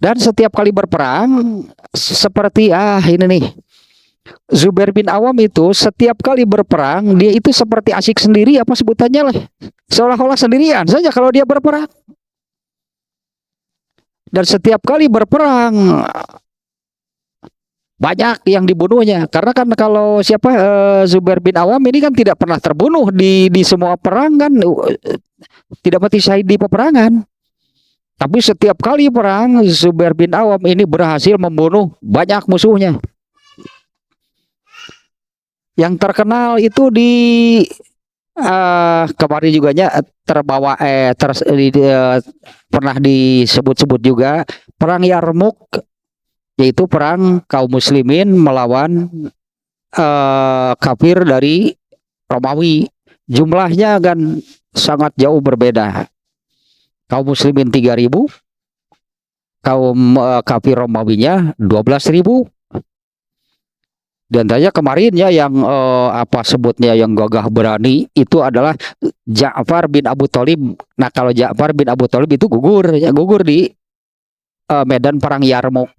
Dan setiap kali berperang seperti ini nih. Zubair bin Awam itu setiap kali berperang dia itu seperti asik sendiri apa sebutannya lah. Seolah-olah sendirian saja kalau dia berperang. Dan setiap kali berperang banyak yang dibunuhnya. Karena kan kalau Zubair bin Awam ini kan tidak pernah terbunuh di semua perang kan, tidak mati syahid di peperangan. Tapi setiap kali perang Zubair bin Awam ini berhasil membunuh banyak musuhnya. Yang terkenal itu di kemarin juga terbawa pernah disebut-sebut juga perang Yarmuk, yaitu perang kaum muslimin melawan kafir dari Romawi. Jumlahnya kan sangat jauh berbeda. Kaum muslimin 3.000, kaum kafir Romawinya 12.000. Dan tanya kemarin ya yang apa sebutnya yang gagah berani itu adalah Ja'far bin Abu Thalib. Nah, kalau Ja'far bin Abu Thalib itu gugur di medan perang Yarmuk.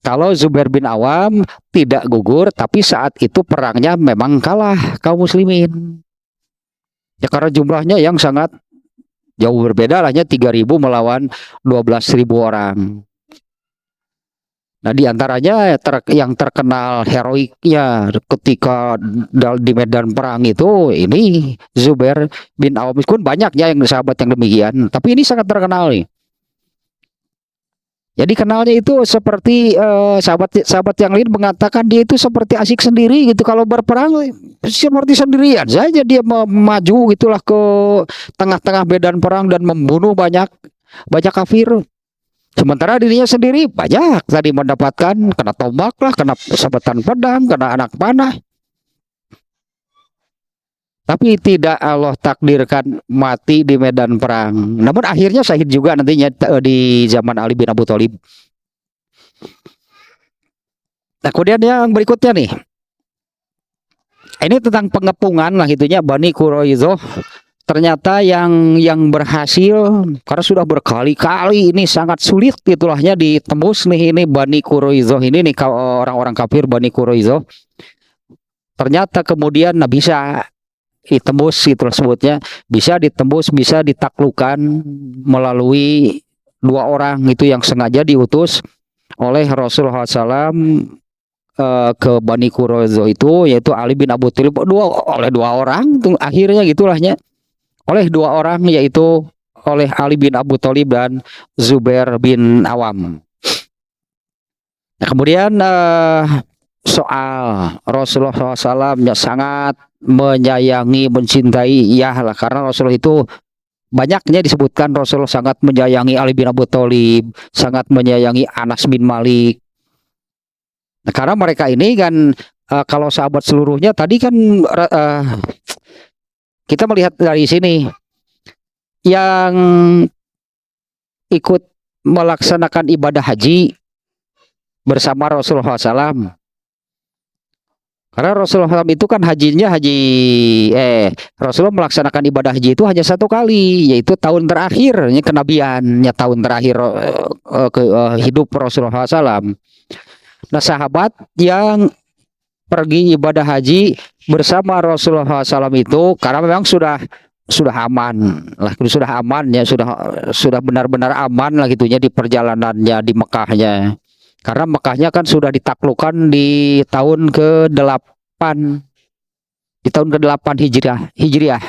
Kalau Zubair bin Awam tidak gugur, tapi saat itu perangnya memang kalah kaum muslimin. Ya karena jumlahnya yang sangat jauh berbeda lahnya 3.000 melawan 12.000 orang. Nah, di antaranya yang terkenal heroiknya ketika di medan perang itu ini Zubair bin Awam. Meskipun banyaknya yang sahabat yang demikian, tapi ini sangat terkenal nih. Jadi kenalnya itu seperti sahabat-sahabat yang lain mengatakan dia itu seperti asik sendiri gitu kalau berperang, seperti sendirian saja dia maju gitulah ke tengah-tengah medan perang dan membunuh banyak banyak kafir. Sementara dirinya sendiri banyak tadi mendapatkan kena tombak lah, kena sabetan pedang, kena anak panah. Tapi tidak Allah takdirkan mati di medan perang. Namun akhirnya syahid juga nantinya di zaman Ali bin Abi Thalib. Nah, kemudian yang berikutnya nih. Ini tentang pengepungan lah itunya Bani Quraizoh. Ternyata yang berhasil karena sudah berkali-kali ini sangat sulit itulahnya ditembus nih ini Bani Quraizoh ini nih orang-orang kafir Bani Quraizoh. Ternyata kemudian bisa ditembus itu sebutnya, bisa ditembus, bisa ditaklukkan melalui dua orang itu yang sengaja diutus oleh Rasulullah SAW ke Bani Quraizoh itu, yaitu Ali bin Abi Thalib oleh dua orang tuh, akhirnya gitulahnya oleh dua orang, yaitu oleh Ali bin Abi Thalib dan Zubair bin Awam. Nah, kemudian soal Rasulullah SAW yang sangat menyayangi, mencintai, ya lah, karena Rasulullah itu banyaknya disebutkan Rasulullah sangat menyayangi Ali bin Abi Thalib, sangat menyayangi Anas bin Malik. Nah, karena mereka ini kan kalau sahabat seluruhnya tadi kan kita melihat dari sini yang ikut melaksanakan ibadah haji bersama Rasulullah SAW. Karena Rasulullah SAW itu kan Rasulullah melaksanakan ibadah haji itu hanya satu kali, yaitu tahun terakhirnya kenabiannya, tahun terakhir hidup Rasulullah SAW. Nah, sahabat yang pergi ibadah haji bersama Rasulullah SAW itu karena memang sudah aman lah, sudah aman ya, sudah benar-benar aman lah gitunya di perjalanannya di Mekahnya. Karena Mekahnya kan sudah ditaklukkan di tahun ke-8. Di tahun ke-8 Hijriah.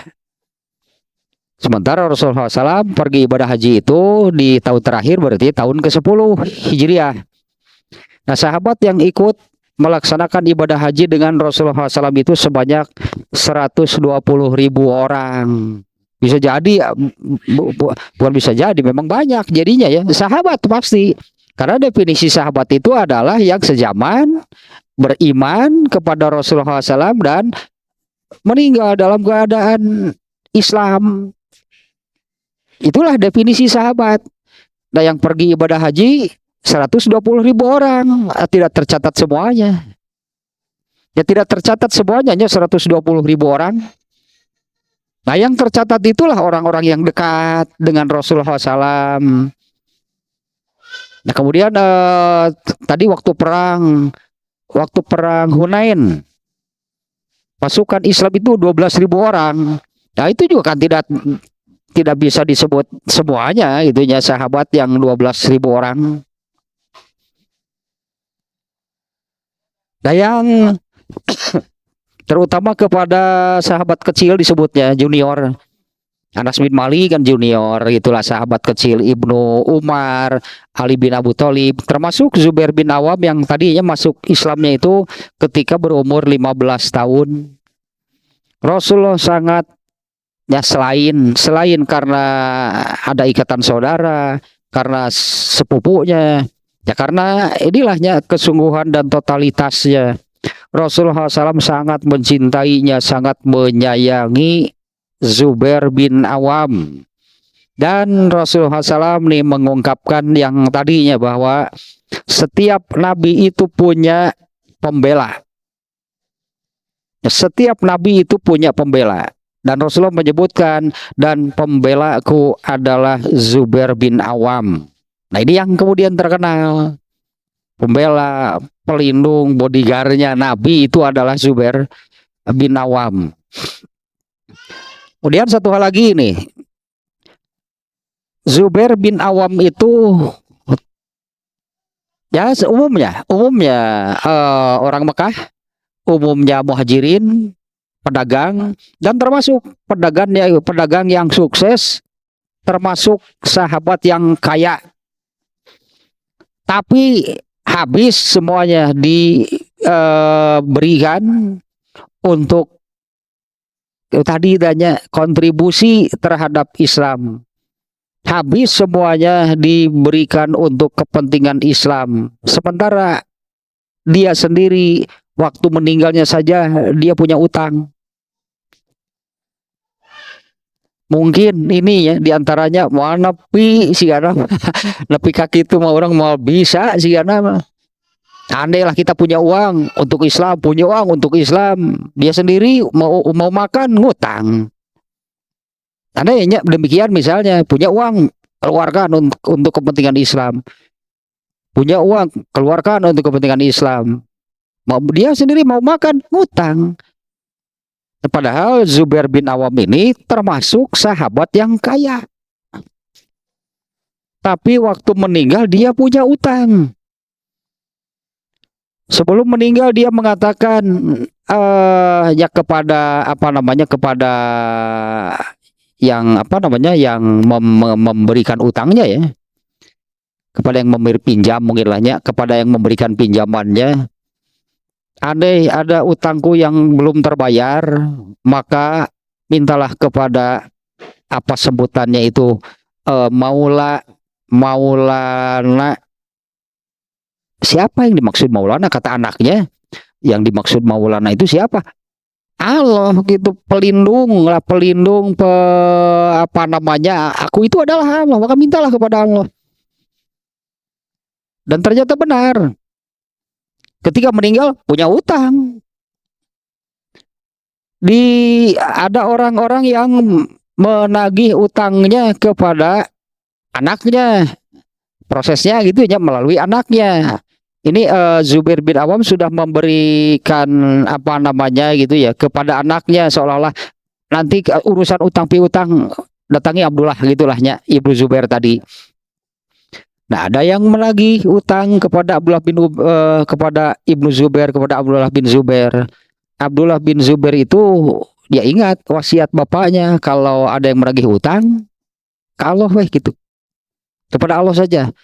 Sementara Rasulullah SAW pergi ibadah haji itu di tahun terakhir, berarti tahun ke-10 Hijriah. Nah, sahabat yang ikut melaksanakan ibadah haji dengan Rasulullah SAW itu sebanyak 120.000 orang. Bisa jadi, bukan bisa jadi, memang banyak jadinya ya, sahabat pasti. Karena definisi sahabat itu adalah yang sezaman, beriman kepada Rasulullah SAW dan meninggal dalam keadaan Islam. Itulah definisi sahabat. Nah, yang pergi ibadah haji 120.000 orang, tidak tercatat semuanya. Ya, tidak tercatat semuanya, hanya 120.000 orang. Nah, yang tercatat itulah orang-orang yang dekat dengan Rasulullah SAW. Nah, kemudian tadi waktu perang Hunain, pasukan Islam itu 12.000 orang. Nah, itu juga kan tidak bisa disebut semuanya, itunya sahabat yang 12.000 orang. Nah, yang terutama kepada sahabat kecil disebutnya junior. Anas bin Malik kan junior, itulah sahabat kecil, Ibnu Umar, Ali bin Abi Thalib, termasuk Zubair bin Awam yang tadinya masuk Islamnya itu ketika berumur 15 tahun. Rasulullah sangat ya, selain karena ada ikatan saudara, karena sepupunya, ya karena inilahnya kesungguhan dan totalitasnya. Rasulullah SAW sangat mencintainya, sangat menyayangi Zubair bin Awam. Dan Rasulullah SAW nih mengungkapkan yang tadinya bahwa setiap nabi itu punya pembela. Setiap nabi itu punya pembela. Dan Rasulullah menyebutkan, dan pembelaku adalah Zubair bin Awam. Nah, ini yang kemudian terkenal. Pembela, pelindung, bodyguardnya nabi itu adalah Zubair bin Awam. Kemudian satu hal lagi nih, Zubair bin Awam itu Ya, umumnya orang Mekah, umumnya muhajirin, pedagang, dan termasuk pedagang yang sukses, termasuk sahabat yang kaya, tapi habis semuanya diberikan untuk tadi tanya kontribusi terhadap Islam. Habis semuanya diberikan untuk kepentingan Islam. Sementara dia sendiri waktu meninggalnya saja dia punya utang. Mungkin ini ya diantaranya mau nepi sih karena nepi kaki itu mau orang mau bisa sih karena aneh lah kita punya uang untuk Islam, punya uang untuk Islam, dia sendiri mau makan ngutang. Anehnya demikian misalnya punya uang keluarkan untuk kepentingan Islam, punya uang keluarkan untuk kepentingan Islam, mau dia sendiri mau makan ngutang. Padahal Zubair bin Awam ini termasuk sahabat yang kaya. Tapi waktu meninggal dia punya utang. Sebelum meninggal dia mengatakan ya kepada kepada yang memberikan utangnya ya. Kepada yang memberi pinjam mungkin lahnya, kepada yang memberikan pinjamannya. Andai ada utangku yang belum terbayar, maka mintalah kepada apa sebutannya itu Maulana. Siapa yang dimaksud Maulana? Kata anaknya, yang dimaksud Maulana itu siapa? Allah gitu, pelindung aku itu adalah Allah, maka mintalah kepada Allah. Dan ternyata benar. Ketika meninggal punya utang. Ada orang-orang yang menagih utangnya kepada anaknya. Prosesnya gitu ya melalui anaknya. Ini Zubair bin Awam sudah memberikan gitu ya kepada anaknya, seolah-olah nanti urusan utang piutang datangi Abdullah gitulahnya Ibnu Zubair tadi. Nah, ada yang menagih utang kepada kepada Ibnu Zubair, kepada Abdullah bin Zubair. Abdullah bin Zubair itu dia ingat wasiat bapaknya, kalau ada yang menagih utang ke Allah gitu. Kepada Allah saja.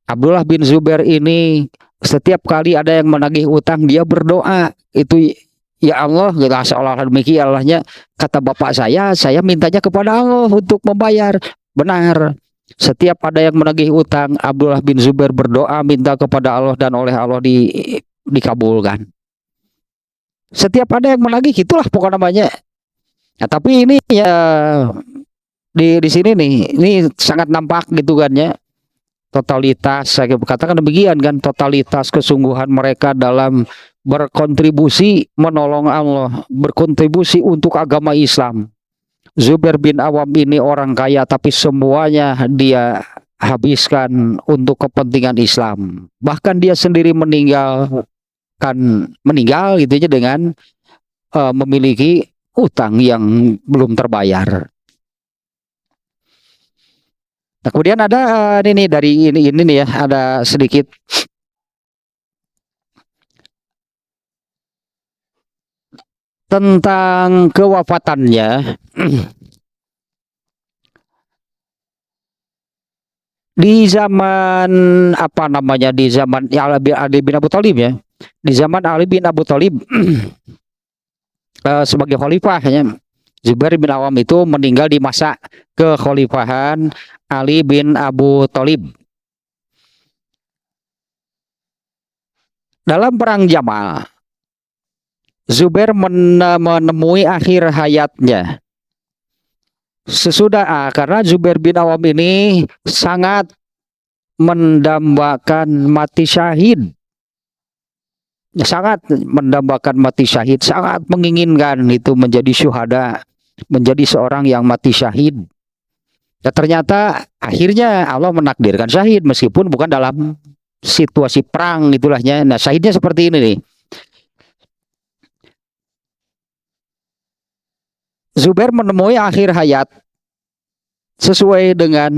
Abdullah bin Zubair ini setiap kali ada yang menagih utang dia berdoa, itu ya Allah, gitu, seolah-olah demikian Allahnya, kata bapak saya mintanya kepada Allah untuk membayar. Benar. Setiap ada yang menagih utang, Abdullah bin Zubair berdoa minta kepada Allah dan oleh Allah dikabulkan. Setiap ada yang menagih itulah pokok namanya. Nah, tapi ini ya di sini nih, ini sangat nampak gitu kan ya. Totalitas, saya katakan demikian kan, totalitas kesungguhan mereka dalam berkontribusi menolong Allah, berkontribusi untuk agama Islam. Zubair bin Awam ini orang kaya tapi semuanya dia habiskan untuk kepentingan Islam. Bahkan dia sendiri meninggal gitu aja dengan memiliki utang yang belum terbayar. Nah, kemudian ada ini dari ini nih ya, ada sedikit tentang kewafatannya. Di zaman di zaman Ali bin Abu Thalib ya. Di zaman Ali bin Abu Thalib sebagai khalifahnya, Zubair bin Awam itu meninggal di masa kekhalifahan Ali bin Abu Thalib. Dalam perang Jamal, Zubair menemui akhir hayatnya. Karena Zubair bin Awam ini sangat mendambakan mati syahid. Sangat mendambakan mati syahid, sangat menginginkan itu menjadi syuhada, menjadi seorang yang mati syahid. Ya, ternyata akhirnya Allah menakdirkan syahid meskipun bukan dalam situasi perang itulahnya. Nah, syahidnya seperti ini nih. Zubair menemui akhir hayat sesuai dengan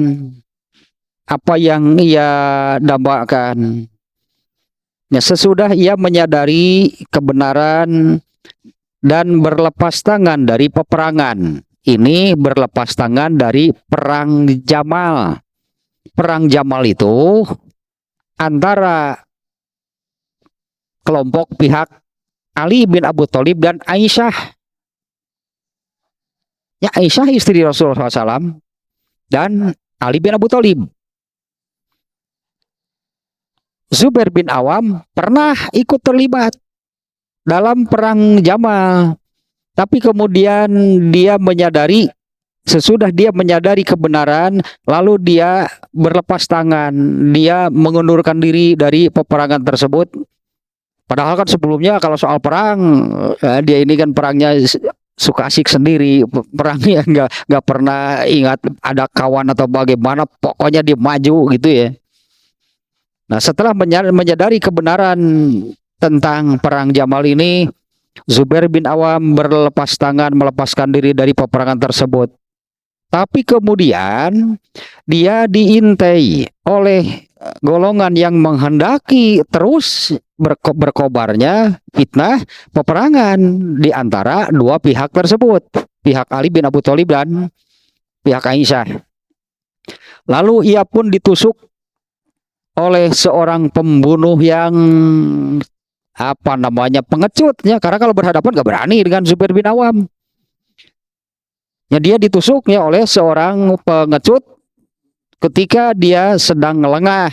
apa yang ia dambakan. Ya, sesudah ia menyadari kebenaran dan berlepas tangan dari peperangan. Ini berlepas tangan dari perang Jamal. Perang Jamal itu antara kelompok pihak Ali bin Abu Thalib dan Aisyah. Ya, Aisyah istri Rasulullah SAW dan Ali bin Abu Thalib. Zubair bin Awam pernah ikut terlibat dalam perang Jamal, tapi kemudian dia menyadari, sesudah dia menyadari kebenaran, lalu dia berlepas tangan, dia mengundurkan diri dari peperangan tersebut. Padahal kan sebelumnya kalau soal perang, dia ini kan perangnya suka asik sendiri, perangnya nggak pernah ingat ada kawan atau bagaimana, pokoknya dia maju gitu ya. Nah, setelah menyadari kebenaran tentang perang Jamal ini, Zubair bin Awam berlepas tangan, melepaskan diri dari peperangan tersebut. Tapi kemudian dia diintai oleh golongan yang menghendaki terus berkobarnya fitnah peperangan di antara dua pihak tersebut, pihak Ali bin Abu Thalib dan pihak Aisyah. Lalu ia pun ditusuk oleh seorang pembunuh yang pengecutnya, karena kalau berhadapan gak berani dengan Zubair bin Awam. Ya, dia ditusuknya oleh seorang pengecut ketika dia sedang lengah,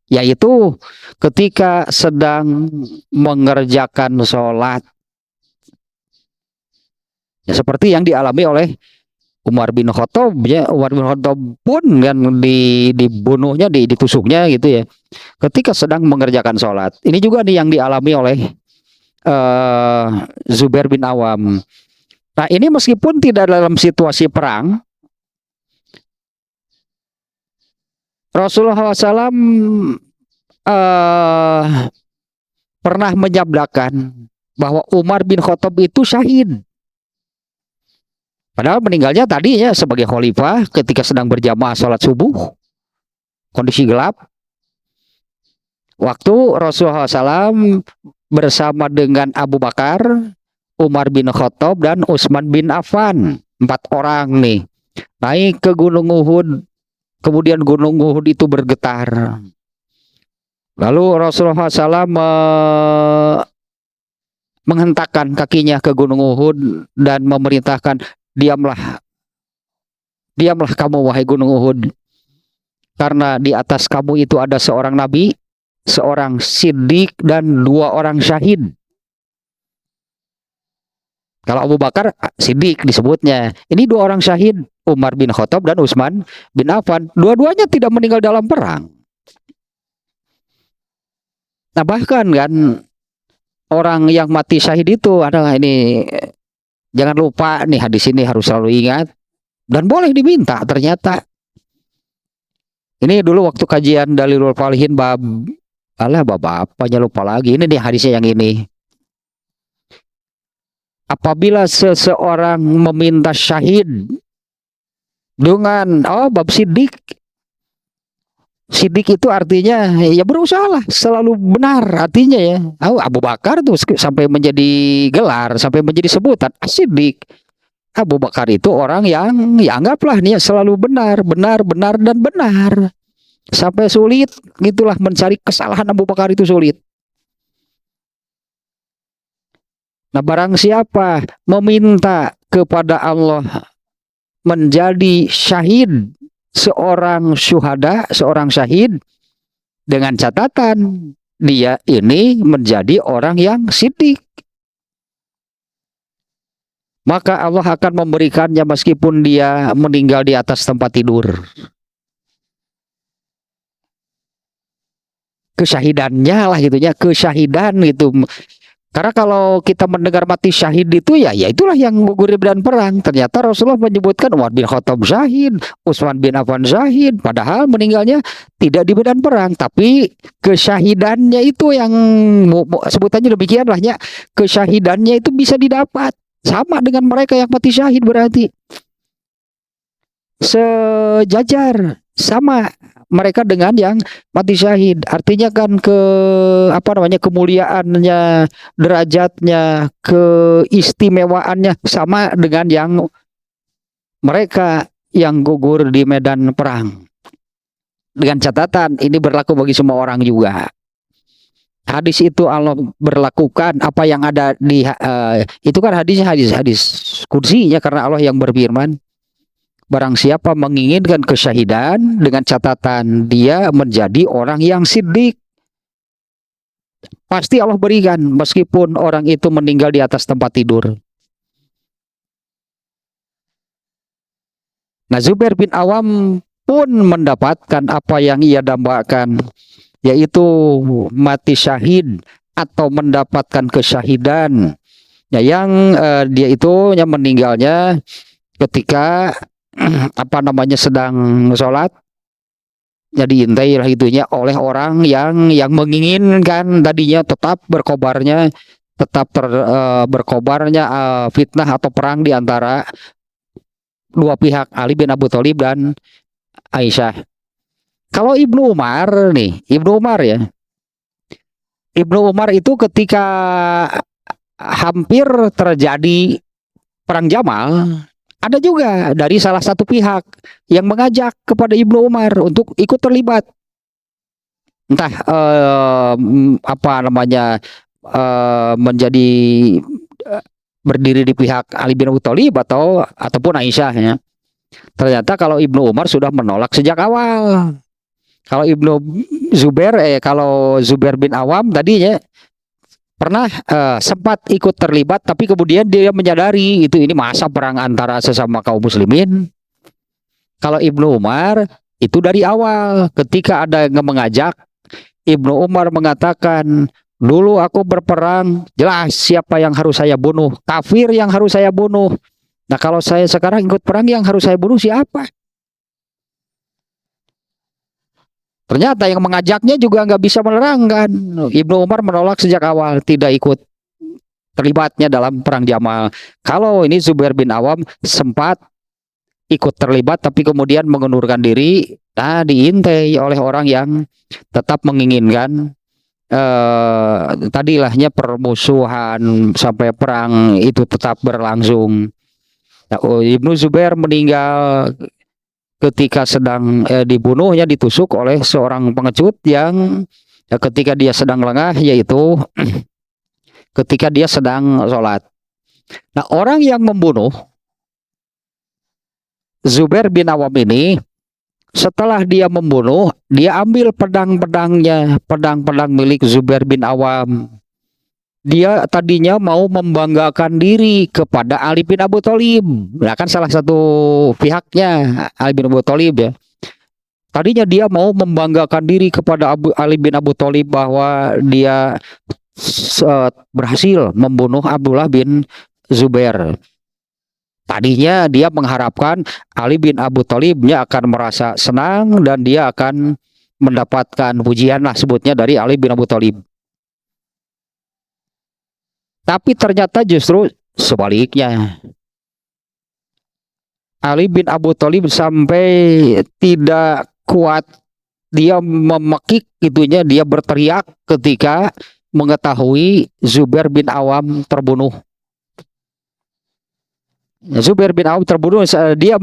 yaitu ketika sedang mengerjakan sholat. Ya, seperti yang dialami oleh Umar bin Khattab, ya, Umar bin Khattab pun kan dibunuhnya, ditusuknya gitu ya, ketika sedang mengerjakan sholat. Ini juga nih yang dialami oleh Zubair bin Awam. Nah, ini meskipun tidak dalam situasi perang, Rasulullah SAW pernah menyabdakan bahwa Umar bin Khattab itu syahid. Padahal meninggalnya tadinya sebagai khalifah ketika sedang berjamaah sholat subuh, kondisi gelap. Waktu Rasulullah SAW bersama dengan Abu Bakar, Umar bin Khattab, dan Utsman bin Affan, 4 orang nih, naik ke Gunung Uhud. Kemudian Gunung Uhud itu bergetar. Lalu Rasulullah SAW menghentakkan kakinya ke Gunung Uhud dan memerintahkan, diamlah kamu wahai Gunung Uhud, karena di atas kamu itu ada seorang nabi, seorang siddiq, dan 2 orang syahid. Kalau Abu Bakar siddiq disebutnya, ini 2 orang syahid, Umar bin Khattab dan Utsman bin Affan. Dua-duanya tidak meninggal dalam perang. Nah, bahkan kan orang yang mati syahid itu adalah ini, jangan lupa nih, hadis ini harus selalu ingat dan boleh diminta. Ternyata ini dulu waktu kajian Dalilul Falihin bab apanya lupa lagi. Ini nih hadisnya yang ini. Apabila seseorang meminta syahid dengan bab sidik. Sidik itu artinya ya berusahalah selalu benar, artinya ya. Abu Bakar tuh sampai menjadi gelar, sampai menjadi sebutan sidik. Abu Bakar itu orang yang ya anggaplah nih selalu benar, dan benar. Sampai sulit gitulah mencari kesalahan Abu Bakar itu sulit. Nah, barang siapa meminta kepada Allah menjadi syahid, seorang syuhada, seorang syahid, dengan catatan dia ini menjadi orang yang siddiq, maka Allah akan memberikannya meskipun dia meninggal di atas tempat tidur. Kesyahidannya lah gitunya, kesyahidan gitu. Karena kalau kita mendengar mati syahid itu ya itulah yang gugur di medan perang. Ternyata Rasulullah menyebutkan Umar bin Khattab syahid, Utsman bin Affan syahid, padahal meninggalnya tidak di medan perang, tapi kesyahidannya itu yang sebutannya demikian lah ya. Kesyahidannya itu bisa didapat sama dengan mereka yang mati syahid berarti. sejajar, sama mereka dengan yang mati syahid. Artinya kan kemuliaannya, derajatnya, keistimewaannya sama dengan yang mereka yang gugur di medan perang. Dengan catatan ini berlaku bagi semua orang juga. Hadis itu Allah berlakukan apa yang ada di itu kan hadis kursinya, karena Allah yang berfirman, barang siapa menginginkan kesyahidan dengan catatan dia menjadi orang yang siddiq, pasti Allah berikan meskipun orang itu meninggal di atas tempat tidur. Nah, Zubair bin Awam pun mendapatkan apa yang ia dambakan, yaitu mati syahid atau mendapatkan kesyahidan. Ya, yang dia itu yang meninggalnya ketika sedang sholat, jadi intai lah itunya oleh orang yang menginginkan tadinya tetap berkobarnya fitnah atau perang di antara dua pihak, Ali bin Abi Thalib dan Aisyah. Kalau Ibnu Umar ya, Ibnu Umar itu ketika hampir terjadi perang Jamal, ada juga dari salah satu pihak yang mengajak kepada Ibnu Umar untuk ikut terlibat. Entah menjadi berdiri di pihak Ali bin Abi Thalib ataupun Aisyah ya. Ternyata kalau Ibnu Umar sudah menolak sejak awal. Kalau kalau Zubair bin Awam tadinya pernah sempat ikut terlibat, tapi kemudian dia menyadari ini masa perang antara sesama kaum muslimin. Kalau Ibnu Umar itu dari awal, ketika ada yang mengajak, Ibnu Umar mengatakan, dulu aku berperang, jelas siapa yang harus saya bunuh, kafir yang harus saya bunuh. Nah, kalau saya sekarang ikut perang, yang harus saya bunuh siapa? Ternyata yang mengajaknya juga nggak bisa menerangkan. Ibnu Umar menolak sejak awal, tidak ikut terlibatnya dalam perang Jamal. Kalau ini Zubair bin Awam sempat ikut terlibat, tapi kemudian mengundurkan diri. Nah, diintai oleh orang yang tetap menginginkan tadilahnya permusuhan sampai perang itu tetap berlangsung. Nah, Ibnu Zubair meninggal ketika sedang dibunuhnya, ditusuk oleh seorang pengecut yang ketika dia sedang lengah, yaitu ketika dia sedang sholat. Nah, orang yang membunuh Zubair bin Awam ini, setelah dia membunuh, dia ambil pedang milik Zubair bin Awam. Dia tadinya mau membanggakan diri kepada Ali bin Abi Thalib. Nah, kan salah satu pihaknya Ali bin Abi Thalib ya. Tadinya dia mau membanggakan diri kepada Ali bin Abi Thalib bahwa dia berhasil membunuh Abdullah bin Zubair. Tadinya dia mengharapkan Ali bin Abi Thalibnya akan merasa senang dan dia akan mendapatkan pujian lah sebutnya dari Ali bin Abi Thalib. Tapi ternyata justru sebaliknya. Ali bin Abi Thalib sampai tidak kuat, dia memekik itunya, dia berteriak ketika mengetahui Zubair bin Awam terbunuh. Zubair bin Awam terbunuh, dia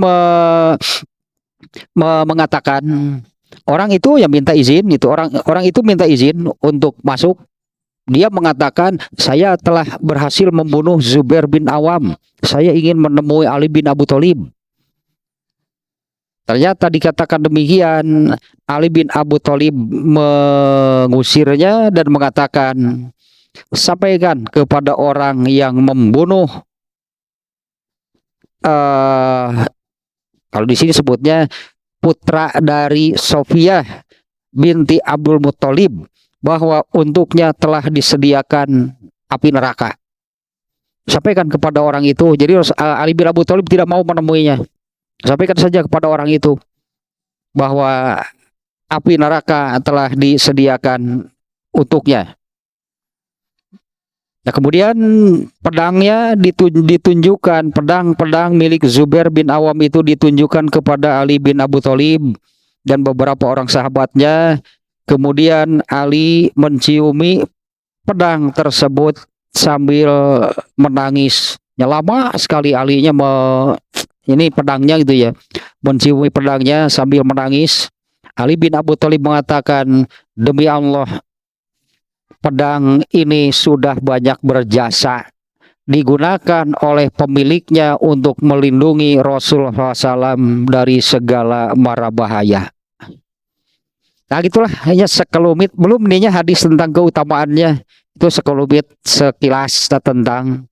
mengatakan, orang itu yang minta izin, orang itu minta izin untuk masuk. Dia mengatakan, saya telah berhasil membunuh Zubair bin Awam. Saya ingin menemui Ali bin Abi Thalib. Ternyata dikatakan demikian, Ali bin Abi Thalib mengusirnya dan mengatakan, sampaikan kepada orang yang membunuh, kalau di sini sebutnya putra dari Sofiyah binti Abdul Muthalib, bahwa untuknya telah disediakan api neraka. Sampaikan kepada orang itu. Jadi Ali bin Abi Thalib tidak mau menemuinya. Sampaikan saja kepada orang itu bahwa api neraka telah disediakan untuknya. Nah, kemudian pedangnya ditunjukkan, pedang milik Zubair bin Awam itu ditunjukkan kepada Ali bin Abu Thalib dan beberapa orang sahabatnya. Kemudian Ali menciumi pedang tersebut sambil menangis. Ya, lama sekali Alinya ini pedangnya gitu ya, menciumi pedangnya sambil menangis. Ali bin Abu Thalib mengatakan, demi Allah, pedang ini sudah banyak berjasa, digunakan oleh pemiliknya untuk melindungi Rasulullah SAW dari segala mara bahaya. Nah, gitulah, hanya sekelumit, belum ininya hadis tentang keutamaannya, itu sekelumit sekilas tentang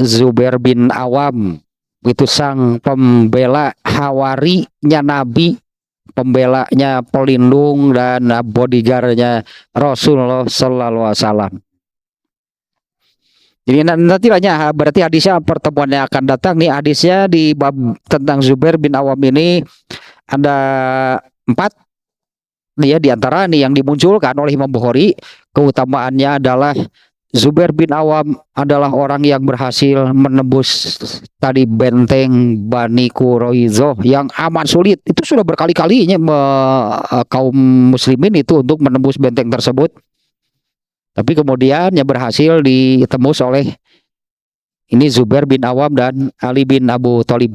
Zubair bin Awam, itu sang pembela hawarinya Nabi, pembelanya, pelindung dan bodyguardnya Rasulullah Sallallahu Alaihi Wasallam. Jadi nanti banyak, berarti hadisnya pertemuan yang akan datang nih, hadisnya di bab tentang Zubair bin Awam ini ada 4 nih ya, diantara nih yang dimunculkan oleh Imam Bukhari. Keutamaannya adalah Zubair bin Awam adalah orang yang berhasil menembus tadi benteng Bani Quraizoh yang amat sulit. Itu sudah berkali-kalinya kaum muslimin itu untuk menembus benteng tersebut. Tapi kemudian yang berhasil ditembus oleh ini Zubair bin Awam dan Ali bin Abu Thalib.